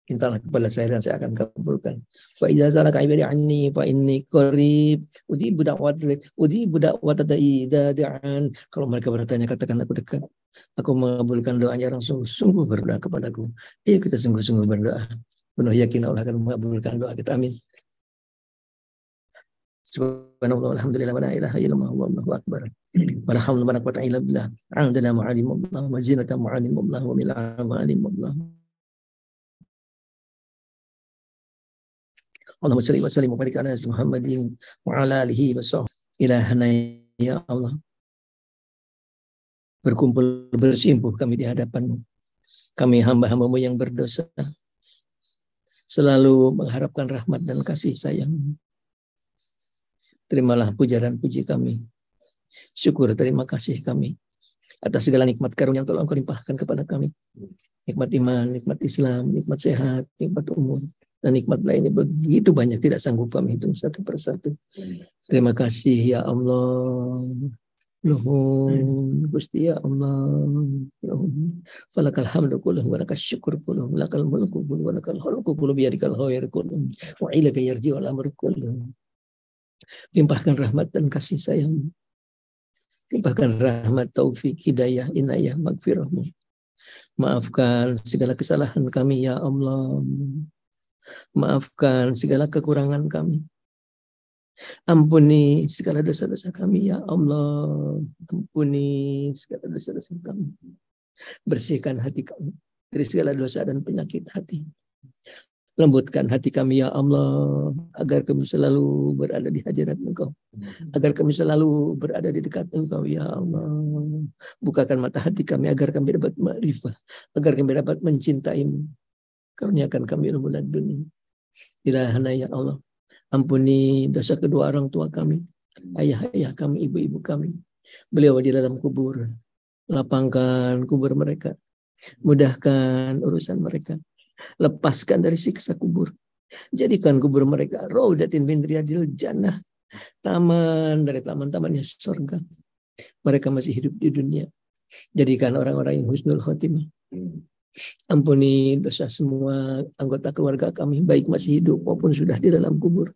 Mintalah kepada saya dan saya akan kabulkan. Wa idza salaka ibadi anni fa inni qarib ujibu da'wat da'an. Kalau mereka bertanya, katakan aku dekat. Aku mengabulkan doanya orang sungguh-sungguh berdoa kepadaku. Ayo kita sungguh-sungguh berdoa. Penuh yakin Allah akan mengabulkan doa kita. Amin. Subhanallah walhamdulillah wa la ilaha illallah wallahu akbar. Wa la haula wa la quwwata illa billah. A'udana ma'alim Allah wa zinata ma'alim Allah wa mil'a ma'alim Allah. Allahumma salli wa sallim wa barik ala Muhammadin wa ala alihi wa sahbihi. Ilahana ya Allah, berkumpul bersimpuh kami di hadapan-Mu. Kami hamba-hamba-Mu yang berdosa, selalu mengharapkan rahmat dan kasih sayang. Terimalah puja dan puji kami. Syukur terima kasih kami atas segala nikmat karunia yang telah Engkau limpahkan kepada kami. Nikmat iman, nikmat Islam, nikmat sehat, nikmat umur, dan nikmat lainnya begitu banyak, tidak sanggup kami hitung satu persatu. Terima kasih ya Allah. Nuhun Gusti ya Allah. Nuhun. Falakal hamdu kulluh wa lakal syukur kulluh wa lakal mulku kulluh wa lakal khalqu kulluh biyadikal khairu kulluh wa ilaika yarji'ul amru kulluh. Limpahkan rahmat dan kasih sayang. Limpahkan rahmat, taufik, hidayah, inayah, magfirah-Mu. Maafkan segala kesalahan kami ya Allah. Maafkan segala kekurangan kami. Ampuni segala dosa-dosa kami ya Allah. Ampuni segala dosa-dosa kami. Bersihkan hati kami dari segala dosa dan penyakit hati. Lembutkan hati kami ya Allah, agar kami selalu berada di hadirat Engkau. Agar kami selalu berada di dekat Engkau ya Allah. Bukakan mata hati kami agar kami dapat ma'rifah, agar kami dapat mencintai-Mu. Karuniakan kami ilmu laduni. Ilahana ya Allah, ampuni dosa kedua orang tua kami, ayah-ayah kami, ibu-ibu kami. Beliau di dalam kubur. Lapangkan kubur mereka. Mudahkan urusan mereka. Lepaskan dari siksa kubur. Jadikan kubur mereka raudatin min riyadil jannah, taman dari taman-tamannya surga. Mereka masih hidup di dunia. Jadikan orang-orang yang husnul khotimah. Ampuni dosa semua anggota keluarga kami, baik masih hidup maupun sudah di dalam kubur.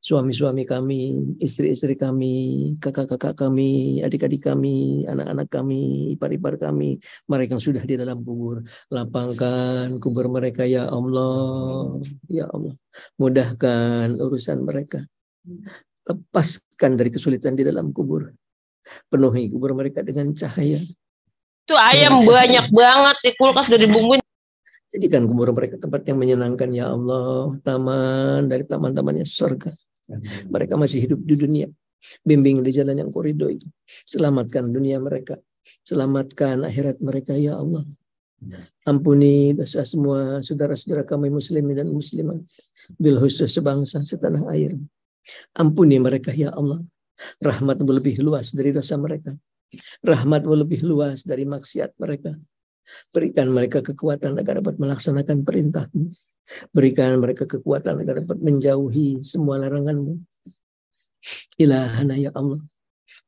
Suami-suami kami, istri-istri kami, kakak-kakak kami, adik-adik kami, anak-anak kami, ipar-ipar kami, mereka yang sudah di dalam kubur. Lapangkan kubur mereka ya Allah, ya Allah. Mudahkan urusan mereka. Lepaskan dari kesulitan di dalam kubur. Penuhi kubur mereka dengan cahaya. Itu ayam banyak banget di kulkas udah dibumbuin. Jadikan kubur mereka tempat yang menyenangkan ya Allah, taman dari taman-tamannya surga. Mereka masih hidup di dunia. Bimbing di jalan yang Kau ridhoi. Selamatkan dunia mereka. Selamatkan akhirat mereka ya Allah. Ampuni dosa semua saudara-saudara kami muslimin dan muslimat, bil khusus sebangsa setanah air. Ampuni mereka ya Allah. Rahmat-Mu lebih luas dari dosa mereka. Rahmat-Mu lebih luas dari maksiat mereka. Berikan mereka kekuatan agar dapat melaksanakan perintah-Mu. Berikan mereka kekuatan agar dapat menjauhi semua larangan-Mu. Ilahana ya Allah,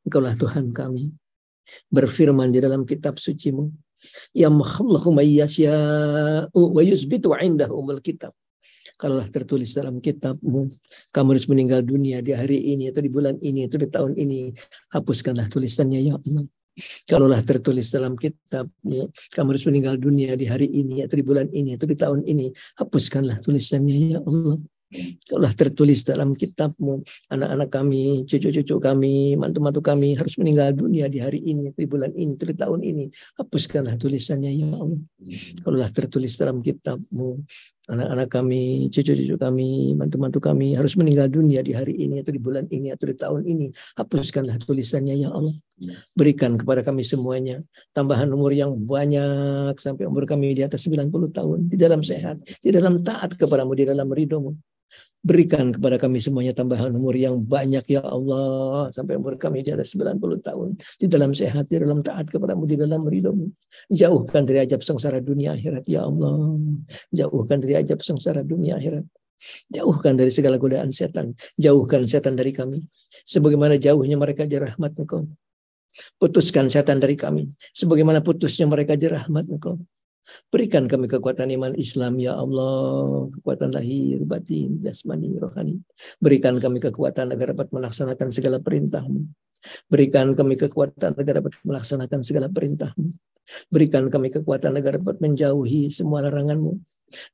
Engkaulah Tuhan kami. Berfirman di dalam kitab suci-Mu, yamhallahu may yasya'u wa yusbitu 'indahumul kitab. Kalaulah tertulis dalam kitab-Mu, kamu harus meninggal dunia di hari ini, atau di bulan ini, atau di tahun ini, hapuskanlah tulisannya ya Allah. Kalaulah tertulis dalam kitab-Mu, kamu harus meninggal dunia di hari ini, atau di bulan ini, atau di tahun ini, hapuskanlah tulisannya ya Allah. Kalaulah tertulis dalam kitab-Mu, anak-anak kami, cucu-cucu kami, mantu-mantu kami harus meninggal dunia di hari ini, di bulan ini, di tahun ini, hapuskanlah tulisannya ya Allah. Kalaulah tertulis dalam kitab-Mu, anak-anak kami, cucu-cucu kami, mantu-mantu kami harus meninggal dunia di hari ini, atau di bulan ini, atau di tahun ini, hapuskanlah tulisannya ya Allah. Berikan kepada kami semuanya tambahan umur yang banyak sampai umur kami di atas 90 tahun, di dalam sehat, di dalam taat kepada-Mu, di dalam ridho-Mu. Berikan kepada kami semuanya tambahan umur yang banyak ya Allah, sampai umur kami di atas 90 tahun, di dalam sehat, di dalam taat kepada-Mu, di dalam ridho-Mu. Jauhkan dari ajab sengsara dunia akhirat ya Allah. Jauhkan dari ajab sengsara dunia akhirat. Jauhkan dari segala godaan setan. Jauhkan setan dari kami, sebagaimana jauhnya mereka dari rahmat Engkau. Putuskan setan dari kami, sebagaimana putusnya mereka dari rahmat Engkau. Berikan kami kekuatan iman Islam ya Allah, kekuatan lahir, batin, jasmani, rohani. Berikan kami kekuatan agar dapat melaksanakan segala perintah-Mu. Berikan kami kekuatan agar dapat melaksanakan segala perintah-Mu. Berikan kami kekuatan agar dapat menjauhi semua larangan-Mu.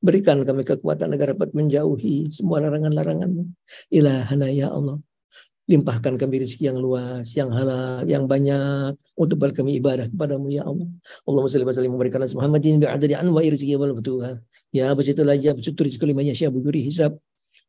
Berikan kami kekuatan agar dapat menjauhi semua larangan-larangan-Mu. Ilahana ya Allah. Limpahkan kami rezeki yang luas, yang halal, yang banyak untuk kami ibadah kepadamu ya Allah. Allahumma salli wa sallim wa barik ala Muhammadin bi'adadi anwa'i rizqi wal futuha. Ya basitul ajab sutur rizqi liman yasha bighairi hisab.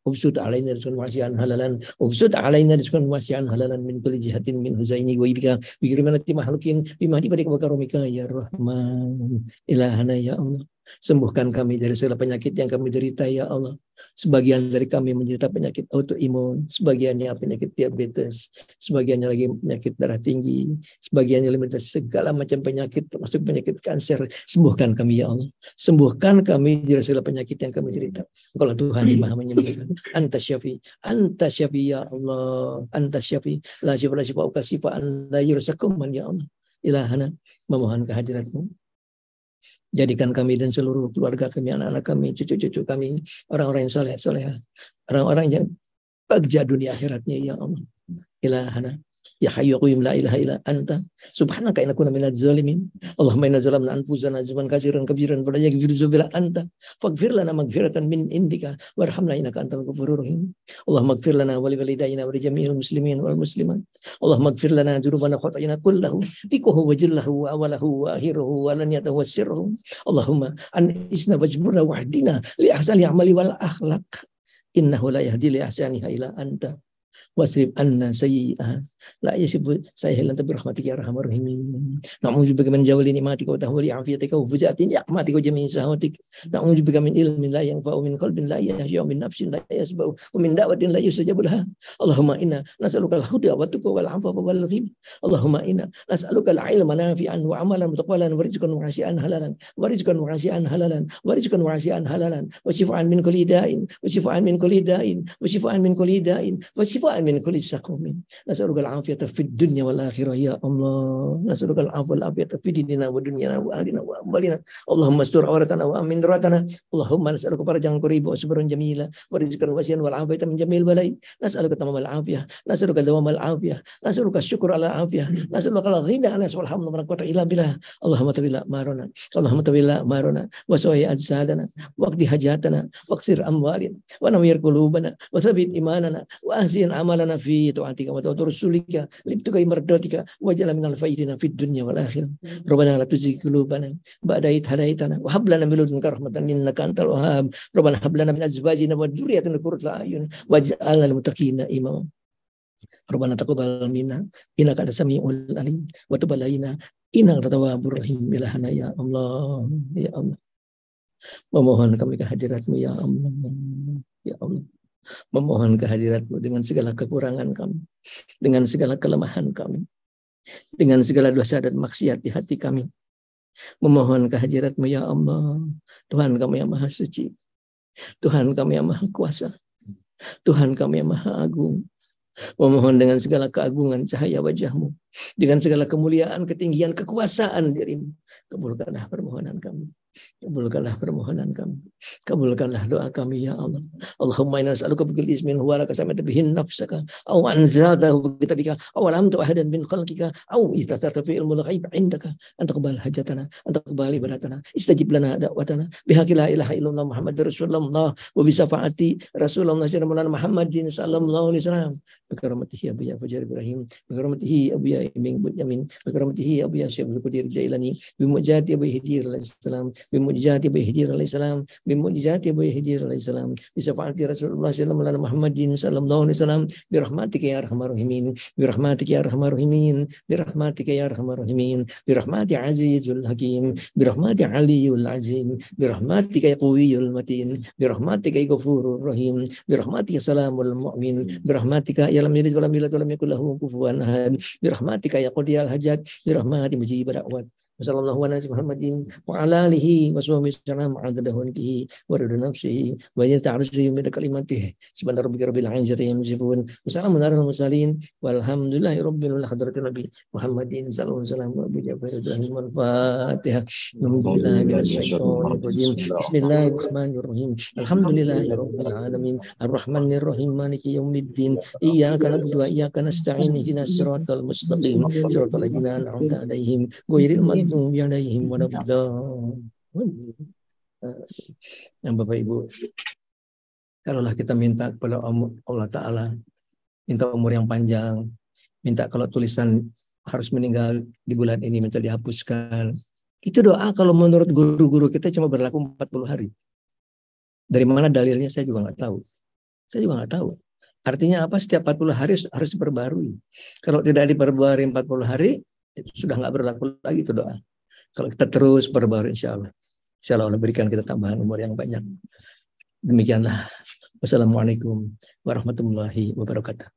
Ubsud alaina rizqan wasi'an halalan. Ubsud alaina rizqan wasi'an halalan min kulli jihatin min huzaini wa ibika bi kirmanati makhlukin bima dibalik wa karomika ya Rahman. Ilahana ya Allah. Sembuhkan kami dari segala penyakit yang kami derita ya Allah. Sebagian dari kami menderita penyakit autoimun, sebagiannya penyakit diabetes, sebagiannya lagi penyakit darah tinggi, sebagiannya menderita segala macam penyakit termasuk penyakit kanser. Sembuhkan kami ya Allah. Sembuhkan kami dari segala penyakit yang kami derita. Engkaulah Tuhan yang Maha menyembuhkan. Anta syafi ya Allah. Anta syafi la syifa la syifa ukasifaan la yursakuman ya Allah. Ilahana, memohon kehadirat-Mu. Jadikan kami dan seluruh keluarga kami, anak-anak kami, cucu-cucu kami, orang-orang yang saleh-saleh, orang-orang yang bagja dunia akhiratnya ya Allah. Ilahana, ya hayyu qayyum la ilaha illa anta, subhanaka inna kunna minadz zalimin. Allahumma inna zalamna anfusana zulman katsiran kabiran wa la yaghfiru dzunuba anta, faghfir lana maghfiratan min indika warhamna innaka antal ghafurur rahim. Allahumma ighfir lana wa li walidayna wa li jami'il muslimin wal muslimat. Allahumma ighfir lana dzunubana khata'ina kullahu dikuhu wa jillahu wa awalahu wa akhiruhu wa laniyatahu wa sirruhu. Allahumma anisna wajburna wahdina li ahsani amali wal akhlaq. Innahu la yahdi li ahsaniha illa anta. Wasrif anna sayyi'ah la yasifu sayyi'an bi rahmatika ya arhamar rahimin. Na'udzu bika min jawali ni'matika wa tahwili afiyatika wa fujaati ni'matika wa jami'i sahawatika. Na'udzu bika min ilmin la yanfa'u min qalbin la yahya min nafsin la yasba'u wa min da'watin la yustajabu laha. Allahumma inna nas'aluka al-huda wa tuqa wal 'afwa wal ghina. Allahumma inna nas'aluka al-'ilma nafi'an wa 'amalan mutaqabbalan wa rizqan wasi'an halalan wa rizqan wasi'an halalan wa rizqan wasi'an halalan wa shifaan min kulli da'in wa shifaan min kulli da'in wa shifaan min kulli da'in wa min kulli saqamin. Nas'aluka al-'afiyata fid dunya wal akhirah ya Allah. Nas'aluka al-'afwa wal afiyata fid dinina wa dunyana wa ahlina wa amwalina. Allahumma astur awratana wa amin ratana. Allahumma nas'aluka farajan qariba wa sabran jamila wa rizqan wasi'an wal 'afiyata min jamil balai. Nas'aluka tamamal 'afiyah, nas'aluka dawamal 'afiyah, nas'aluka syukur ala 'afiyah, nas'aluka al-ghina ala subhanahu wa ta'ala illa billah. Allahumma tawilla marana, Allahumma tawilla marana wa sawai ajsadana waqdi hajatana waqsir amwalina wa nawwir qulubana wa thabbit imanana wa ahsin amalana fi ta'atika wa ta'ati rasulika libtuka mardatika waj'al minal faizina fid dunya wal akhirah. Rabbana la tuzigh qulubana ba'da idh hadaytana wa hab lana min ladunka rahmatan innaka antal wahhab. Rabbana hab lana min azwajina wa dhurriyyatina qurrata a'yun waj'alna lil muttaqina imama. Rabbana taqabbal minna innaka antas samiul alim wa tub alaina innaka tawwabur rahim. Ilahana ya Allah, ya Allah. Memohon kami kehadirat-Mu ya Allah, ya Allah. Memohon kehadirat-Mu dengan segala kekurangan kami, dengan segala kelemahan kami, dengan segala dosa dan maksiat di hati kami. Memohon kehadirat-Mu ya Allah. Tuhan kami yang maha suci, Tuhan kami yang maha kuasa, Tuhan kami yang maha agung. Memohon dengan segala keagungan cahaya wajah-Mu, dengan segala kemuliaan, ketinggian, kekuasaan diri-Mu. Kabulkanlah permohonan kami. Kabulkanlah permohonan kami. Kabulkanlah doa kami ya Allah. Allahumma inna nas'aluka bi ismin huwa laka sama'ta bihi nafsaka aw anzaltahu bi kitabika aw lam tu'ahadan min khalqika aw istasarta fi ilmil ghaib indaka an taqbal hajatana an taqbal ibadatana istajib lana da'watana bihaqqi la ilaha illallah muhammadur rasulullah wa bi syafaati rasulullah sallallahu muhammadin sallallahu alaihi wasallam bi karamatihi abu ya fajar ibrahim bi karamatihi abu ya iming yamin bi karamatihi abu ya syekh qadir jailani bi mujahati abu hidir alaihi salam bimujizati Abu Hidir alaihissalam, bimujizati Abu Hidir alaihissalam, bisyafaati Rasulullah sallallahu alaihi Muhammadin sallallahu alaihi wasallam, birahmatika ya arhamar rahimin, birahmatika ya arhamar rahimin, birahmatika ya arhamar rahimin, birahmati azizul hakim, birahmati aliyul azim, birahmatika ya qawiyul matin, birahmatika ya ghafurur rahim, birahmatika salamul mu'min, birahmatika ya lam yalid wa lam yulad wa lam yakul lahu kufuwan ahad, birahmatika ya qadiyal hajat, birahmati mujib da'wat. Wassallallahu ala Muhammadin wa ala alihi wa sahbihi wasallam adada hulkihi wa rida nafsihi wa yata'arsihi min kalimatihi subhana rabbika rabbil izzati amma yasifun wa salamun alal mursalin walhamdulillahi rabbil alamin hadratin nabi Muhammadin sallallahu alaihi wasallam wa bi Ibrahim al-Fatihah. Bismillahirrahmanirrahim. Alhamdulillahirabbil alamin arrahmanir rahim maliki yaumiddin iyyaka na'budu wa iyyaka nasta'in ihdinas siratal mustaqim siratal ladzina an'amta 'alaihim ghairil maghdubi 'alaihim waladdallin. Yang Bapak Ibu, kalaulah kita minta kepada Allah Ta'ala, minta umur yang panjang, minta kalau tulisan harus meninggal di bulan ini minta dihapuskan, itu doa kalau menurut guru-guru kita cuma berlaku 40 hari. Dari mana dalilnya saya juga nggak tahu. Artinya apa? Setiap 40 hari harus diperbarui. Kalau tidak diperbarui 40 hari, itu sudah nggak berlaku lagi itu doa. Kalau kita terus perbarui, insya Allah Allah berikan kita tambahan umur yang banyak. Demikianlah. Wassalamualaikum warahmatullahi wabarakatuh.